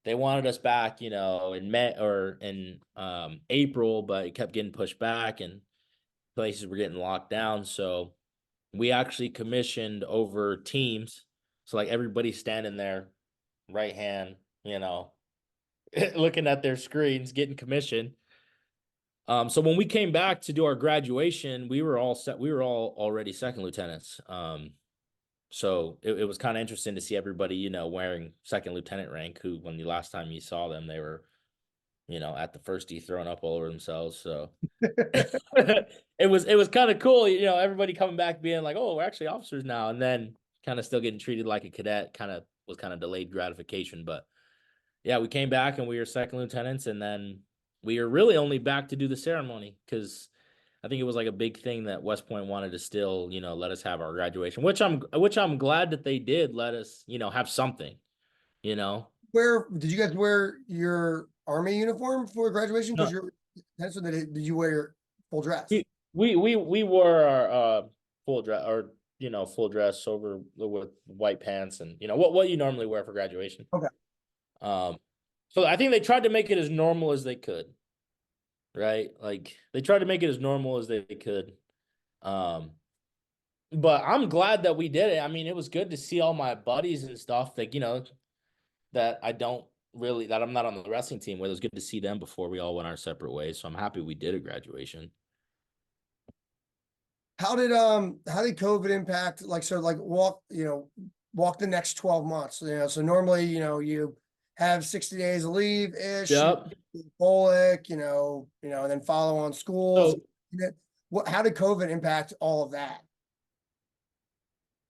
[SPEAKER 2] they wanted us back, in May or in April, but it kept getting pushed back and places were getting locked down. So we actually commissioned over teams. So like everybody's standing there, right hand, looking at their screens, getting commissioned. So when we came back to do our graduation, we were all set. We were all already second lieutenants. So it was kind of interesting to see everybody, wearing second lieutenant rank, who, when the last time you saw them, they were, at the first tee throwing up all over themselves. So it was kind of cool, everybody coming back being like, oh, we're actually officers now. And then kind of still getting treated like a cadet was kind of delayed gratification. But yeah, we came back and we were second lieutenants, and then we were really only back to do the ceremony because I think it was like a big thing that West Point wanted to still, let us have our graduation, which I'm glad that they did let us, have something, you know.
[SPEAKER 1] Where did you guys wear your army uniform for graduation? Because
[SPEAKER 2] No,
[SPEAKER 1] that's what did you wear your full dress?
[SPEAKER 2] we we wore our full dress, or full dress over with white pants, and what you normally wear for graduation.
[SPEAKER 1] Okay.
[SPEAKER 2] Um, so I think they tried to make it as normal as they could, right? Like they tried to make it as normal as they could. Um, but I'm glad that we did it. I mean, it was good to see all my buddies and stuff, like, that I'm not on the wrestling team with. It was good to see them before we all went our separate ways. So I'm happy we did a graduation.
[SPEAKER 1] How did COVID impact, like, so like walk the next 12 months? So normally, you have 60 days of leave ish,
[SPEAKER 2] Yep.
[SPEAKER 1] Polic, and then follow on schools.
[SPEAKER 2] So
[SPEAKER 1] How did COVID impact all of that?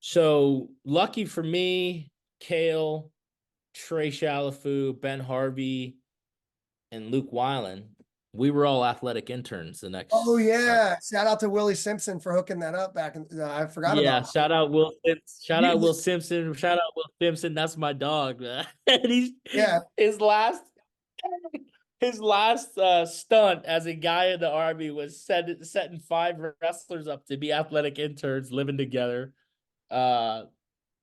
[SPEAKER 2] so lucky for me, Kale, Trey Shalafu, Ben Harvey, and Luke Weiland, we were all athletic interns the
[SPEAKER 1] Oh
[SPEAKER 2] next
[SPEAKER 1] yeah. Shout out to Willie Simpson for hooking that up back in, I forgot
[SPEAKER 2] Yeah,
[SPEAKER 1] about
[SPEAKER 2] shout out Will shout out
[SPEAKER 1] you.
[SPEAKER 2] Will Simpson. Shout out Will Simpson. That's my dog, man. And
[SPEAKER 1] Yeah.
[SPEAKER 2] his last his last stunt as a guy in the army was setting 5 wrestlers up to be athletic interns living together. Uh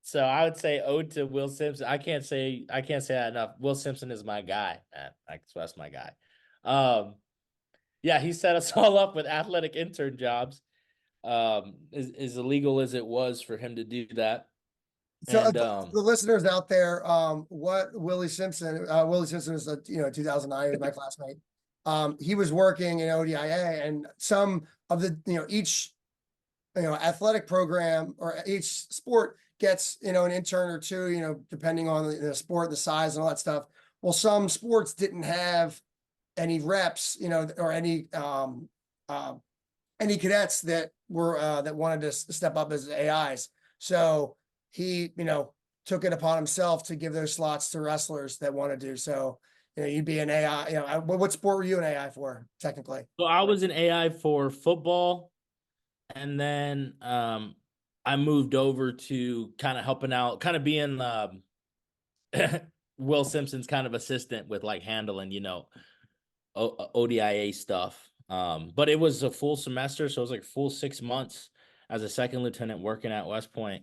[SPEAKER 2] so I would say ode to Will Simpson. I can't say that enough. Will Simpson is my guy, man. That's my guy. Um yeah, he set us all up with athletic intern jobs. As illegal as it was for him to do that.
[SPEAKER 1] So
[SPEAKER 2] And
[SPEAKER 1] the listeners out there, what Willie Simpson was, 2009, he was my classmate. He was working in ODIA, and some of the, each, athletic program or each sport gets, an intern or two, depending on the sport, the size and all that stuff. Well, some sports didn't have any reps, or any cadets that were, that wanted to step up as AIs. So he, took it upon himself to give those slots to wrestlers that wanted to. So, you'd be an AI, what sport were you an AI for technically?
[SPEAKER 2] so I was an AI for football, and then I moved over to kind of helping out, kind of being Will Simpson's kind of assistant with like handling, ODIA stuff. But it was a full semester, so it was like full 6 months as a second lieutenant working at West Point,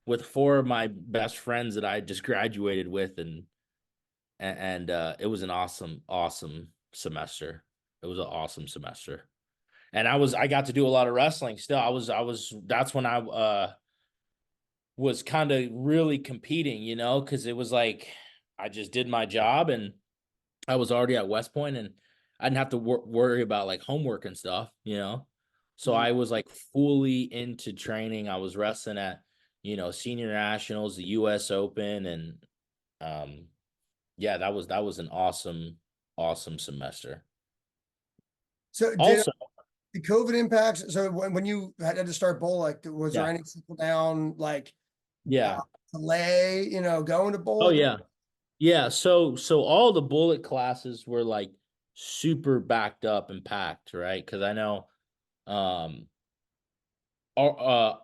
[SPEAKER 2] with 4 of my best friends that I just graduated with, and it was an awesome semester. It was an awesome semester, and I got to do a lot of wrestling. Still, I was that's when I was kind of really competing, because it was like I just did my job, and I was already at West Point, and I didn't have to worry about like homework and stuff. So
[SPEAKER 1] Mhm.
[SPEAKER 2] I was like fully into training. I was wrestling at, senior nationals, the US Open, and um yeah, that was an awesome semester.
[SPEAKER 1] So did
[SPEAKER 2] Also,
[SPEAKER 1] the COVID impacts? So when you had to start bowl, like, was there
[SPEAKER 2] yeah,
[SPEAKER 1] any trickle down, like, uh,
[SPEAKER 2] yeah.
[SPEAKER 1] delay, going to bowl
[SPEAKER 2] Oh
[SPEAKER 1] again?
[SPEAKER 2] yeah. Yeah, so all the bullet classes were like super backed up and packed, right? Because I know um our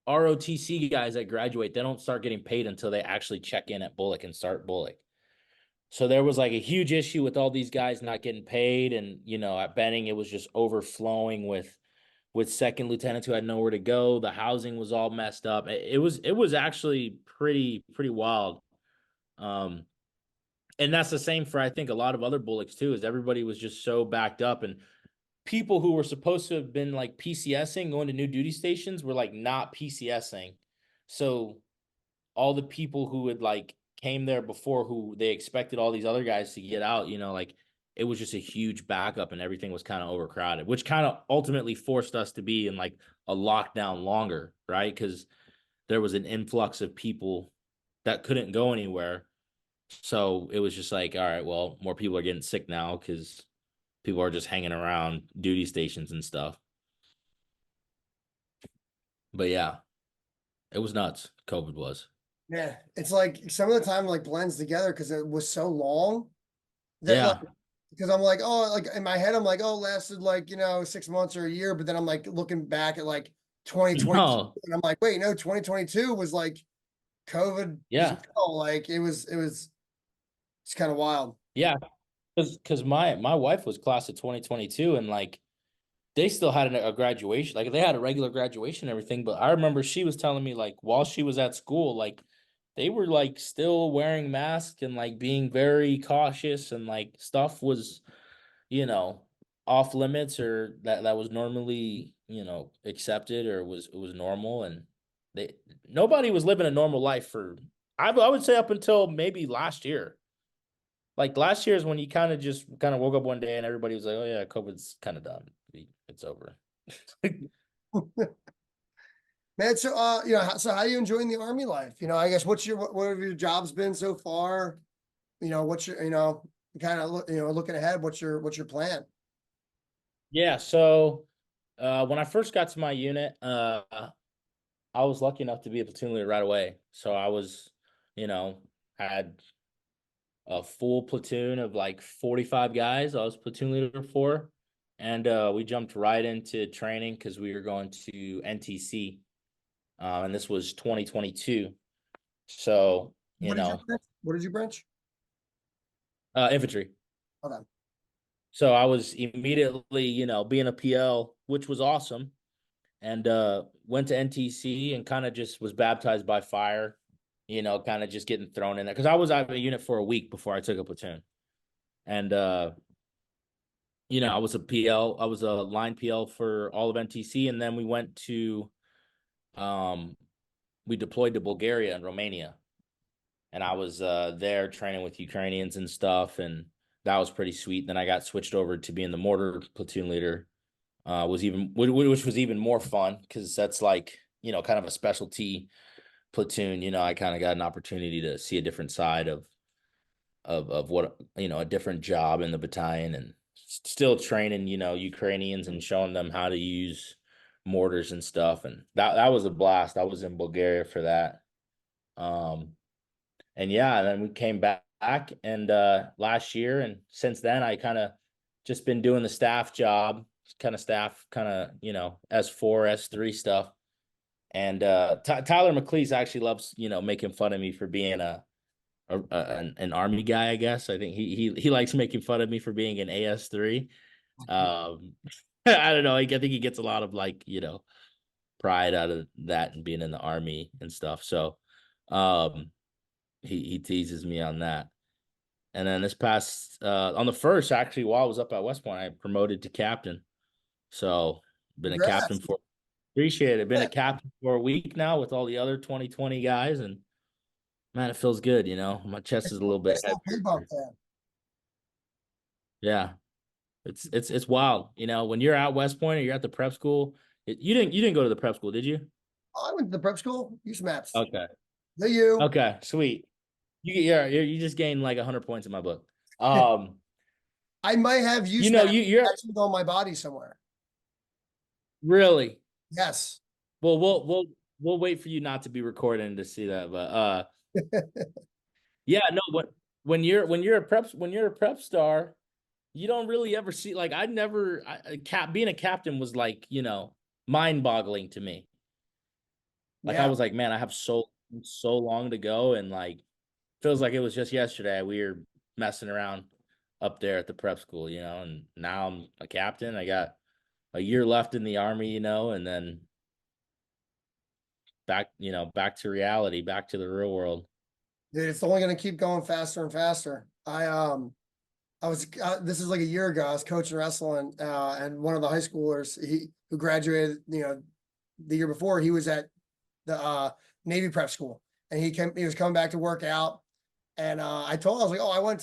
[SPEAKER 2] ROTC guys that graduate, they don't start getting paid until they actually check in at Bullock and start Bullock. So there was like a huge issue with all these guys not getting paid, and at Benning it was just overflowing with second lieutenants who had nowhere to go. The housing was all messed up. It was actually pretty wild. Um, and that's the same for I think a lot of other Bullocks too. Is everybody was just so backed up, and people who were supposed to have been like PCSing, going to new duty stations, were like not PCSing. So all the people who had like came there before, who they expected all these other guys to get out, like it was just a huge backup and everything was kind of overcrowded, which kind of ultimately forced us to be in like a lockdown longer, right? Because there was an influx of people that couldn't go anywhere. So it was just like, all right, well, more people are getting sick now because people are just hanging around duty stations and stuff. But yeah, it was nuts. COVID was.
[SPEAKER 1] Yeah, it's like some of the time like blends together because it was so long that, like,
[SPEAKER 2] Yeah.
[SPEAKER 1] because I'm like, oh, like in my head, I'm like, oh, it lasted like, 6 months or a year. But then I'm like looking back at like 2022,
[SPEAKER 2] No.
[SPEAKER 1] and I'm like, wait, no, 2022 was like COVID as
[SPEAKER 2] Yeah.
[SPEAKER 1] well. Like it's kind of wild.
[SPEAKER 2] Yeah. Because my wife was class of 2022, and like they still had a graduation, like they had a regular graduation and everything. But I remember she was telling me like while she was at school, like they were like still wearing masks and like being very cautious, and like stuff was, you know, off limits, or that was normally, accepted, or it was normal. And they nobody was living a normal life for, I would say, up until maybe last year. Like last year is when you kind of woke up one day and everybody was like, "Oh yeah, COVID's kind of done. It's over."
[SPEAKER 1] Man, so so how are you enjoying the army life? I guess what have your jobs been so far? What's your kind of looking ahead, what's your plan?
[SPEAKER 2] Yeah, so when I first got to my unit, I was lucky enough to be a platoon leader right away. So I was, you know, had a full platoon of like 45 guys. I was platoon leader for, and we jumped right into training because we were going to NTC, and this was 2022. So,
[SPEAKER 1] What did you branch? What did you branch?
[SPEAKER 2] infantry.
[SPEAKER 1] Okay.
[SPEAKER 2] So I was immediately, being a PL, which was awesome, and went to NTC and kind of just was baptized by fire, kind of just getting thrown in there because I was out of a unit for a week before I took a platoon. And I was a PL, I was a line PL for all of NTC, and then um we deployed to Bulgaria and Romania, and I was there training with Ukrainians and stuff, and that was pretty sweet. Then I got switched over to being the mortar platoon leader, which was even more fun because that's like, kind of a specialty platoon. I kind of got an opportunity to see a different side of what, a different job in the battalion, and still training, Ukrainians and showing them how to use mortars and stuff, and that was a blast. I was in Bulgaria for that. And yeah, and then we came back and last year, and since then I kind of just been doing the staff job, kind of, S4, S3 stuff. And Tyler McLeese actually loves, making fun of me for being an army guy, I guess. I think he likes making fun of me for being an AS3. Um I don't know, I think he gets a lot of like, pride out of that and being in the army and stuff. So um he teases me on that. And then this past on the first, actually, while I was up at West Point, I promoted to captain. So been a captain
[SPEAKER 1] Congrats.
[SPEAKER 2] for appreciate it. Been
[SPEAKER 1] Yeah,
[SPEAKER 2] a captain for a week now with all the other 2020 guys, and man, it feels good. My chest is a little bit
[SPEAKER 1] nice little pay bump
[SPEAKER 2] heavier.
[SPEAKER 1] there.
[SPEAKER 2] Yeah. It's wild. You know, when you're at West Point or you're at the prep school, you didn't go to the prep school, did you?
[SPEAKER 1] I went to the prep school. USMAPs.
[SPEAKER 2] Okay.
[SPEAKER 1] The U.
[SPEAKER 2] Okay, sweet. You just gained like 100 points in my book. Um,
[SPEAKER 1] I might have USMAP
[SPEAKER 2] you're
[SPEAKER 1] tattooed on my body somewhere.
[SPEAKER 2] really
[SPEAKER 1] Yes.
[SPEAKER 2] well. We'll wait for you not to be recording to see that, but yeah, no. When you're a prep star, you don't really ever see like I never being a captain was like mind boggling to me. Like I
[SPEAKER 1] Yeah.
[SPEAKER 2] was like, man, I have so long to go, and like feels like it was just yesterday we were messing around up there at the prep school, and now I'm a captain. I got a year left in the army, and then back to reality, back to the real world.
[SPEAKER 1] Dude, it's only going to keep going faster and faster. I was this is like a year ago. I was coaching wrestling, and one of the high schoolers who graduated, the year before, he was at the Navy prep school, and he was coming back to work out, and I was like, oh, I went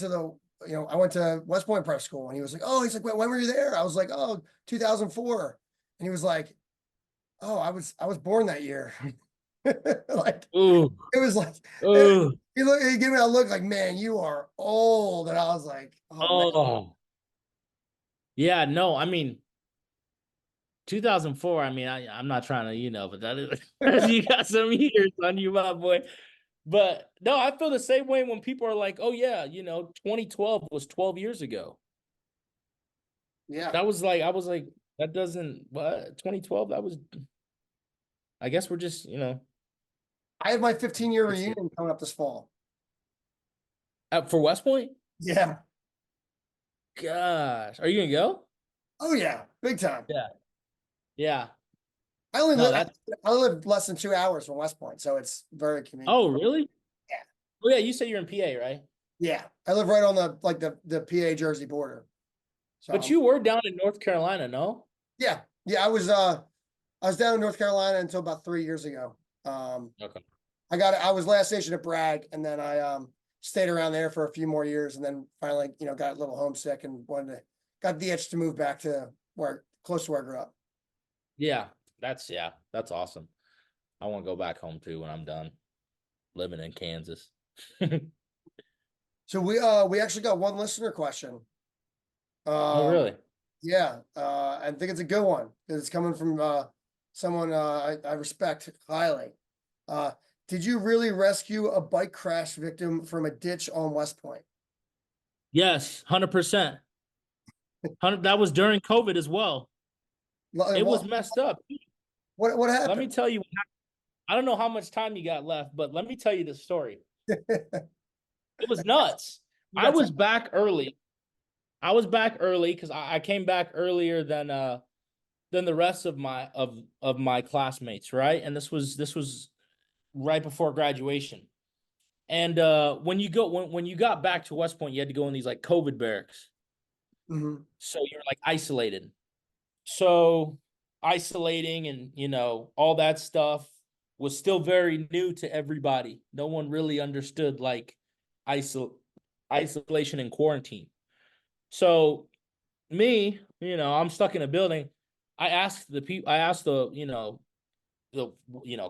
[SPEAKER 1] to West Point prep school, and he was like, oh, he's like, when were you there? I was like, oh, 2004, and he was like, oh, I was born that year. Like
[SPEAKER 2] Ooh,
[SPEAKER 1] it was like
[SPEAKER 2] ooh,
[SPEAKER 1] he gave me a look like, man, you are old, and I was like, oh man.
[SPEAKER 2] oh, yeah. No, I mean 2004. I mean, I'm not trying to, but that is you got some years on you, my boy. But no, I feel the same way when people are like, "Oh yeah, 2012 was 12 years ago."
[SPEAKER 1] Yeah,
[SPEAKER 2] That was like, I was like, that doesn't what 2012. That was, I guess we're just,
[SPEAKER 1] I have my 15-year
[SPEAKER 2] it's
[SPEAKER 1] reunion coming up this fall.
[SPEAKER 2] for West Point.
[SPEAKER 1] Yeah.
[SPEAKER 2] Gosh, are you gonna go?
[SPEAKER 1] Oh yeah, big time.
[SPEAKER 2] Yeah, yeah.
[SPEAKER 1] I only
[SPEAKER 2] No,
[SPEAKER 1] live
[SPEAKER 2] that's.
[SPEAKER 1] I live less than 2 hours from West Point, so it's very convenient.
[SPEAKER 2] Oh, really?
[SPEAKER 1] Yeah.
[SPEAKER 2] Oh, yeah. You say you're in PA, right?
[SPEAKER 1] Yeah, I live right on the PA Jersey border. So
[SPEAKER 2] But you were down in North Carolina, no?
[SPEAKER 1] yeah, I was down in North Carolina until about 3 years ago.
[SPEAKER 2] Okay.
[SPEAKER 1] I was last stationed at Bragg, and then I stayed around there for a few more years, and then finally, got a little homesick and got the itch to move back to close to where I grew up.
[SPEAKER 2] That's awesome. I want to go back home too when I'm done living in Kansas.
[SPEAKER 1] So we actually got one listener question.
[SPEAKER 2] Oh,
[SPEAKER 1] Um
[SPEAKER 2] really?
[SPEAKER 1] yeah, I think it's a good one because it's coming from someone I respect highly. Uh did you really rescue a bike crash victim from a ditch on West Point?
[SPEAKER 2] Yes, 100%. That was during COVID as well. It was
[SPEAKER 1] What
[SPEAKER 2] messed up.
[SPEAKER 1] what
[SPEAKER 2] Let me
[SPEAKER 1] happened?
[SPEAKER 2] tell you. I don't know how much time you got left, but let me tell you the story. It was nuts.
[SPEAKER 1] You
[SPEAKER 2] I
[SPEAKER 1] got
[SPEAKER 2] was back early. I was back early because I came back earlier than the rest of my classmates, right? And this was right before graduation. And when you got back to West Point, you had to go in these like COVID barracks.
[SPEAKER 1] Mhm.
[SPEAKER 2] So you're like isolated. So isolating and all that stuff was still very new to everybody. No one really understood like isol isolation and quarantine. So me, I'm stuck in a building. I asked the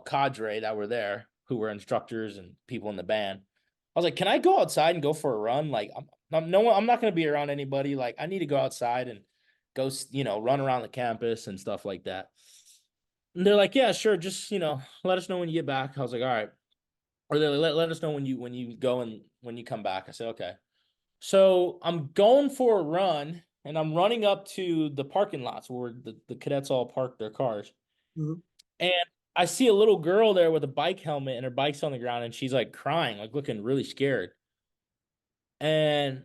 [SPEAKER 2] cadre that were there who were instructors and people in the band. I was like, "Can I go outside and go for a run? Like I'm not going to be around anybody. Like I need to go outside and go, run around the campus and stuff like that." And they're like, "Yeah, sure. Just, let us know when you get back." I was like, "All right." Or they're like, let us know when you go and when you come back. I said, "Okay." So I'm going for a run and I'm running up to the parking lots where the cadets all park their cars.
[SPEAKER 1] Mhm.
[SPEAKER 2] And I see a little girl there with a bike helmet and her bike's on the ground and she's like crying, like looking really scared. And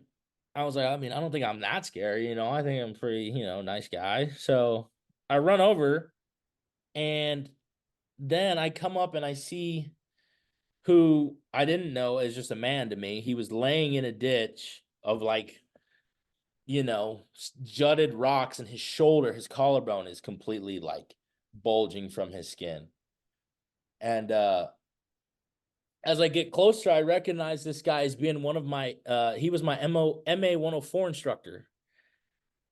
[SPEAKER 2] I was like, I mean, I don't think I'm that scary, I think I'm pretty, nice guy. So I run over and then I come up and I see who I didn't know is just a man to me. He was laying in a ditch of like, jutted rocks and his shoulder, his collarbone is completely like bulging from his skin. And as I get closer, I recognize this guy as being one of my he was my MA 104 instructor.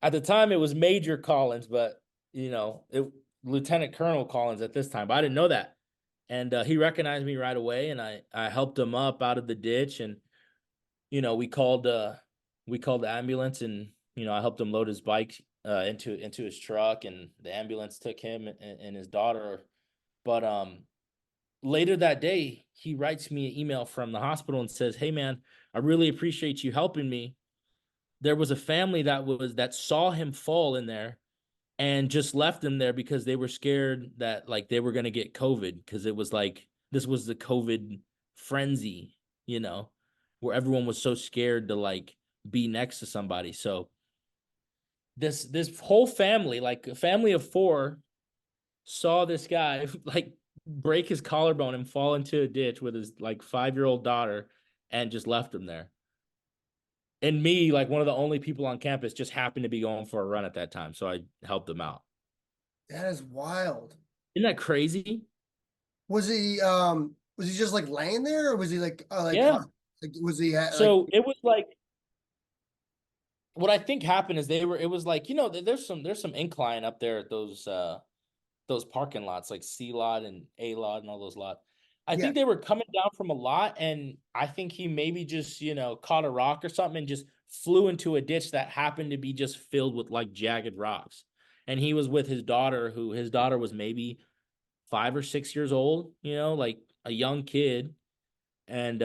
[SPEAKER 2] At the time, it was Major Collins, but Lieutenant Colonel Collins at this time. But I didn't know that, and he recognized me right away, and I helped him up out of the ditch, and we called the ambulance, and I helped him load his bike into his truck, and the ambulance took him and his daughter. But later that day, he writes me an email from the hospital and says, "Hey man, I really appreciate you helping me. There was a family that saw him fall in there and just left him there because they were scared that like they were gonna get COVID, because it was like this was the COVID frenzy, where everyone was so scared to like be next to somebody. So this whole family, like a family of four, saw this guy like break his collarbone and fall into a ditch with his like 5-year-old daughter and just left him there. And me, like one of the only people on campus, just happened to be going for a run at that time. So I helped them out.
[SPEAKER 1] That is wild.
[SPEAKER 2] Isn't that crazy?
[SPEAKER 1] Was he just like laying there, or was he
[SPEAKER 2] Yeah.
[SPEAKER 1] like was he like
[SPEAKER 2] So it was like what I think happened is it was like, there's some incline up there at those parking lots, like C lot and A lot and all those lots. I
[SPEAKER 1] yeah,
[SPEAKER 2] think they were coming down from a lot, and I think he maybe just, caught a rock or something and just flew into a ditch that happened to be just filled with like jagged rocks. And he was with his daughter, who his daughter was maybe 5 or 6 years old, like a young kid. And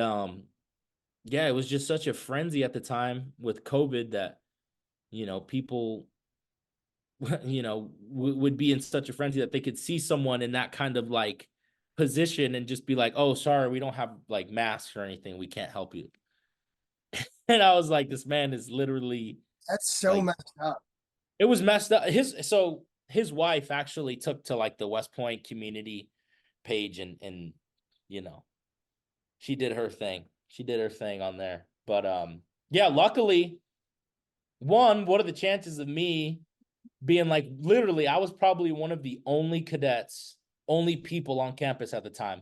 [SPEAKER 2] yeah, it was just such a frenzy at the time with COVID that, people would be in such a frenzy that they could see someone in that kind of like position and just be like, "Oh, sorry, we don't have like masks or anything. We can't help you." And I was like, this man is literally
[SPEAKER 1] that's so
[SPEAKER 2] like,
[SPEAKER 1] messed up.
[SPEAKER 2] it was messed up. His wife actually took to like the West Point community page, and you know, she did her thing. She did her thing on there. But yeah, luckily, what are the chances of me being like, literally, I was probably one of the only cadets, only people on campus at the time.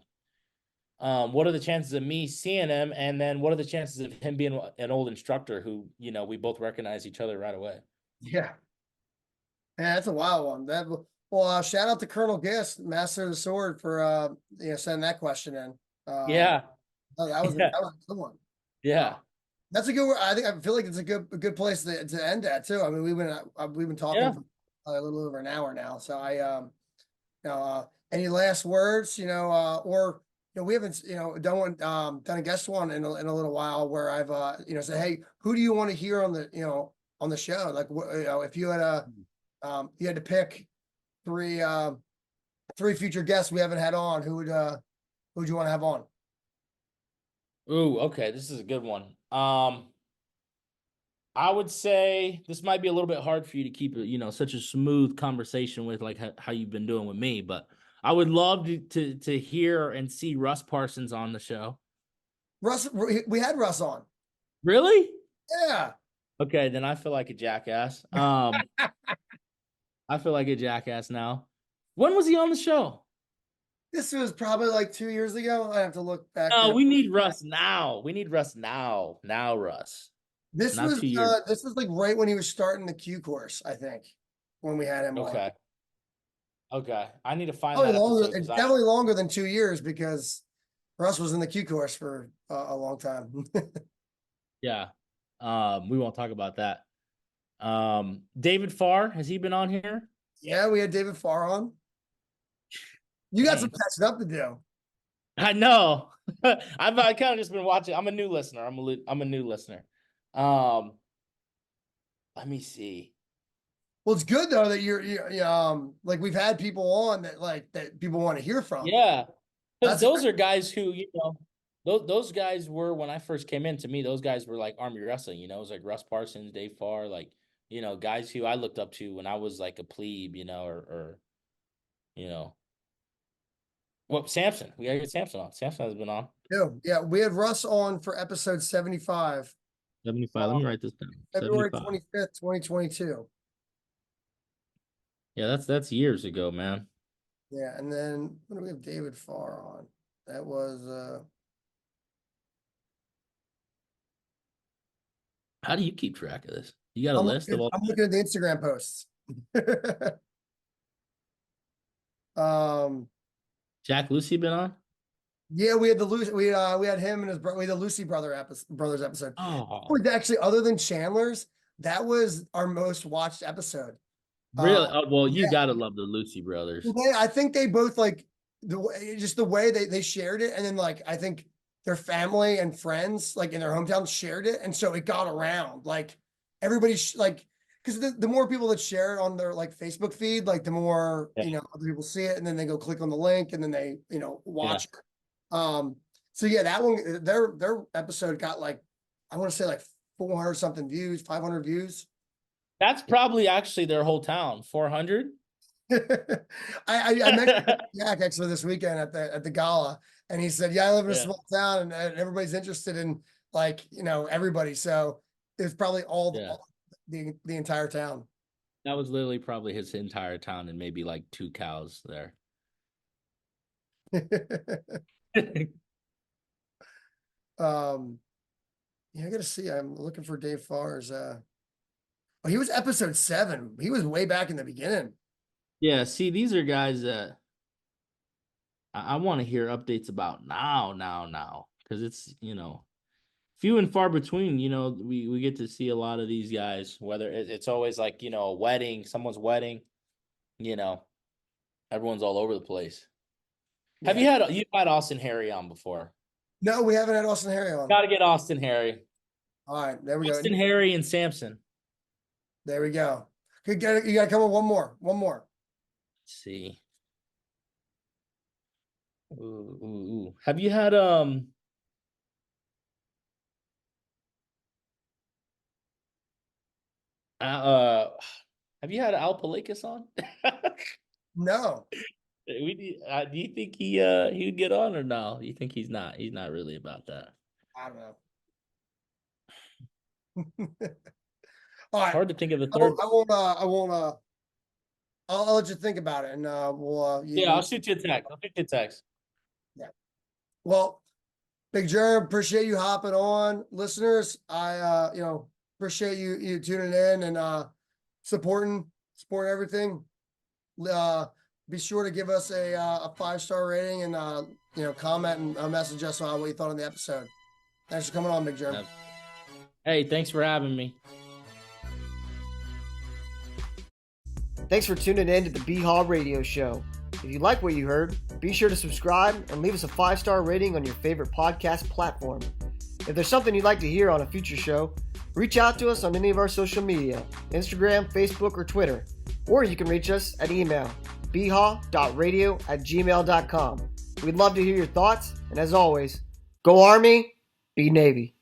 [SPEAKER 2] What are the chances of me seeing him? And then what are the chances of him being an old instructor who, we both recognize each other right away?
[SPEAKER 1] Yeah, yeah, that's a wild one. Shout out to Colonel Gist, Master of the Sword, for sending that question in.
[SPEAKER 2] Yeah. Yeah.
[SPEAKER 1] That was a good one.
[SPEAKER 2] Yeah.
[SPEAKER 1] That's a good. I feel like it's a good place to end at too. I mean, we've been talking
[SPEAKER 2] Yeah.
[SPEAKER 1] for a little over an hour now. So any last words? Or we haven't done a guest one in a little while where I've said, hey, who do you want to hear on the show? Like, if you had to pick three future guests we haven't had on, who'd you want to have on?
[SPEAKER 2] Ooh, okay. This is a good one. I would say this might be a little bit hard for you to keep such a smooth conversation with like how you've been doing with me, but I would love to hear and see Russ Parsons on the show.
[SPEAKER 1] Russ, we had Russ on.
[SPEAKER 2] Really?
[SPEAKER 1] Yeah.
[SPEAKER 2] Okay, then I feel like a jackass. I feel like a jackass now. When was he on the show?
[SPEAKER 1] This was probably like 2 years ago. I have to look back
[SPEAKER 2] No,
[SPEAKER 1] there.
[SPEAKER 2] we need Russ now. We need Russ now. Now, Russ. Not 2 years.
[SPEAKER 1] This was like right when he was starting the Q course, I think, when we had him on.
[SPEAKER 2] Okay. Okay. I need to find
[SPEAKER 1] Probably
[SPEAKER 2] that
[SPEAKER 1] longer.
[SPEAKER 2] episode
[SPEAKER 1] It's
[SPEAKER 2] because I
[SPEAKER 1] definitely longer than 2 years because Russ was in the Q course for a long time.
[SPEAKER 2] yeah. We won't talk about that. David Farr, has he been on here?
[SPEAKER 1] Yeah, we had David Farr on. You got some
[SPEAKER 2] Dang.
[SPEAKER 1] catching up to do.
[SPEAKER 2] I know. I kind of just been watching. I'm a new listener. I'm a new listener. Um, Let me see.
[SPEAKER 1] Well, it's good though that like we've had people on that people want to hear from.
[SPEAKER 2] Yeah, because
[SPEAKER 1] That's
[SPEAKER 2] those are guys who those guys were when I first came in. To me, those guys were like Army wrestling. It was like Russ Parsons, Dave Farr, like guys who I looked up to when I was like a plebe. Or you know, well, Samson. We gotta get Samson on. Samson has been on.
[SPEAKER 1] yeah. We had Russ on for episode 75,
[SPEAKER 2] 75. Let me write this down.
[SPEAKER 1] February
[SPEAKER 2] 75.
[SPEAKER 1] 25th, 2022.
[SPEAKER 2] Yeah, that's years ago, man.
[SPEAKER 1] Yeah, and then when do we have David Farr on? That was
[SPEAKER 2] How do you keep track of this? You got a list of all?
[SPEAKER 1] I'm looking at the Instagram posts.
[SPEAKER 2] Jack Lucy been on?
[SPEAKER 1] Yeah, we had the Lucy. We had him and his brother. We had the Lucy brothers episode.
[SPEAKER 2] Oh,
[SPEAKER 1] Actually, other than Chandler's, that was our most watched episode.
[SPEAKER 2] really? Oh, well, you
[SPEAKER 1] Yeah.
[SPEAKER 2] gotta love the Lucy brothers.
[SPEAKER 1] I think they both like the way they shared it, and then like I think their family and friends like in their hometown shared it, and so it got around. Like everybody like because the more people that share it on their like Facebook feed, like the more other people see it, and then they go click on the link, and then they watch it. So yeah, that one their episode got like I want to say like 400 something views, 500 views.
[SPEAKER 2] That's probably actually their whole town. 400.
[SPEAKER 1] I mentioned Jack actually this weekend at the Gala, and he said, "Yeah, I live in a small town, and everybody's interested in like everybody." So it's probably all the entire town.
[SPEAKER 2] That was literally probably his entire town, and maybe like 2 cows there.
[SPEAKER 1] Yeah, I gotta see. I'm looking for Dave Farr's. Oh, he was episode 7. He was way back in the beginning.
[SPEAKER 2] Yeah, see, these are guys that I want to hear updates about now, because it's few and far between. We get to see a lot of these guys. Whether it's always like a wedding, someone's wedding, everyone's all over the place. Yeah. You've had Austin Harry on before?
[SPEAKER 1] No, we haven't had Austin Harry on.
[SPEAKER 2] Got to get Austin Harry.
[SPEAKER 1] All right, there we
[SPEAKER 2] go. Austin Harry and Samson.
[SPEAKER 1] There we go. You got to come with one more.
[SPEAKER 2] Let's see. Ooh. Have you had have you had Al Palakas on?
[SPEAKER 1] No.
[SPEAKER 2] Do you think he would get on, or no? You think he's not really about that?
[SPEAKER 1] I don't know. All right.
[SPEAKER 2] Hard to think of a third.
[SPEAKER 1] I'll let you think about it, and we'll.
[SPEAKER 2] I'll shoot you a text.
[SPEAKER 1] Yeah. Well, Big Jerm, appreciate you hopping on, listeners. I appreciate you tuning in and supporting everything. Be sure to give us a 5-star rating and comment and message us on what you thought on the episode. Thanks for coming on, Big Jerm.
[SPEAKER 2] Hey, thanks for having me.
[SPEAKER 3] Thanks for tuning in to the BHAW Radio Show. If you like what you heard, be sure to subscribe and leave us a 5-star rating on your favorite podcast platform. If there's something you'd like to hear on a future show, reach out to us on any of our social media, Instagram, Facebook, or Twitter. Or you can reach us at email, bhaw.radio@gmail.com. We'd love to hear your thoughts, and as always, go Army, be Navy.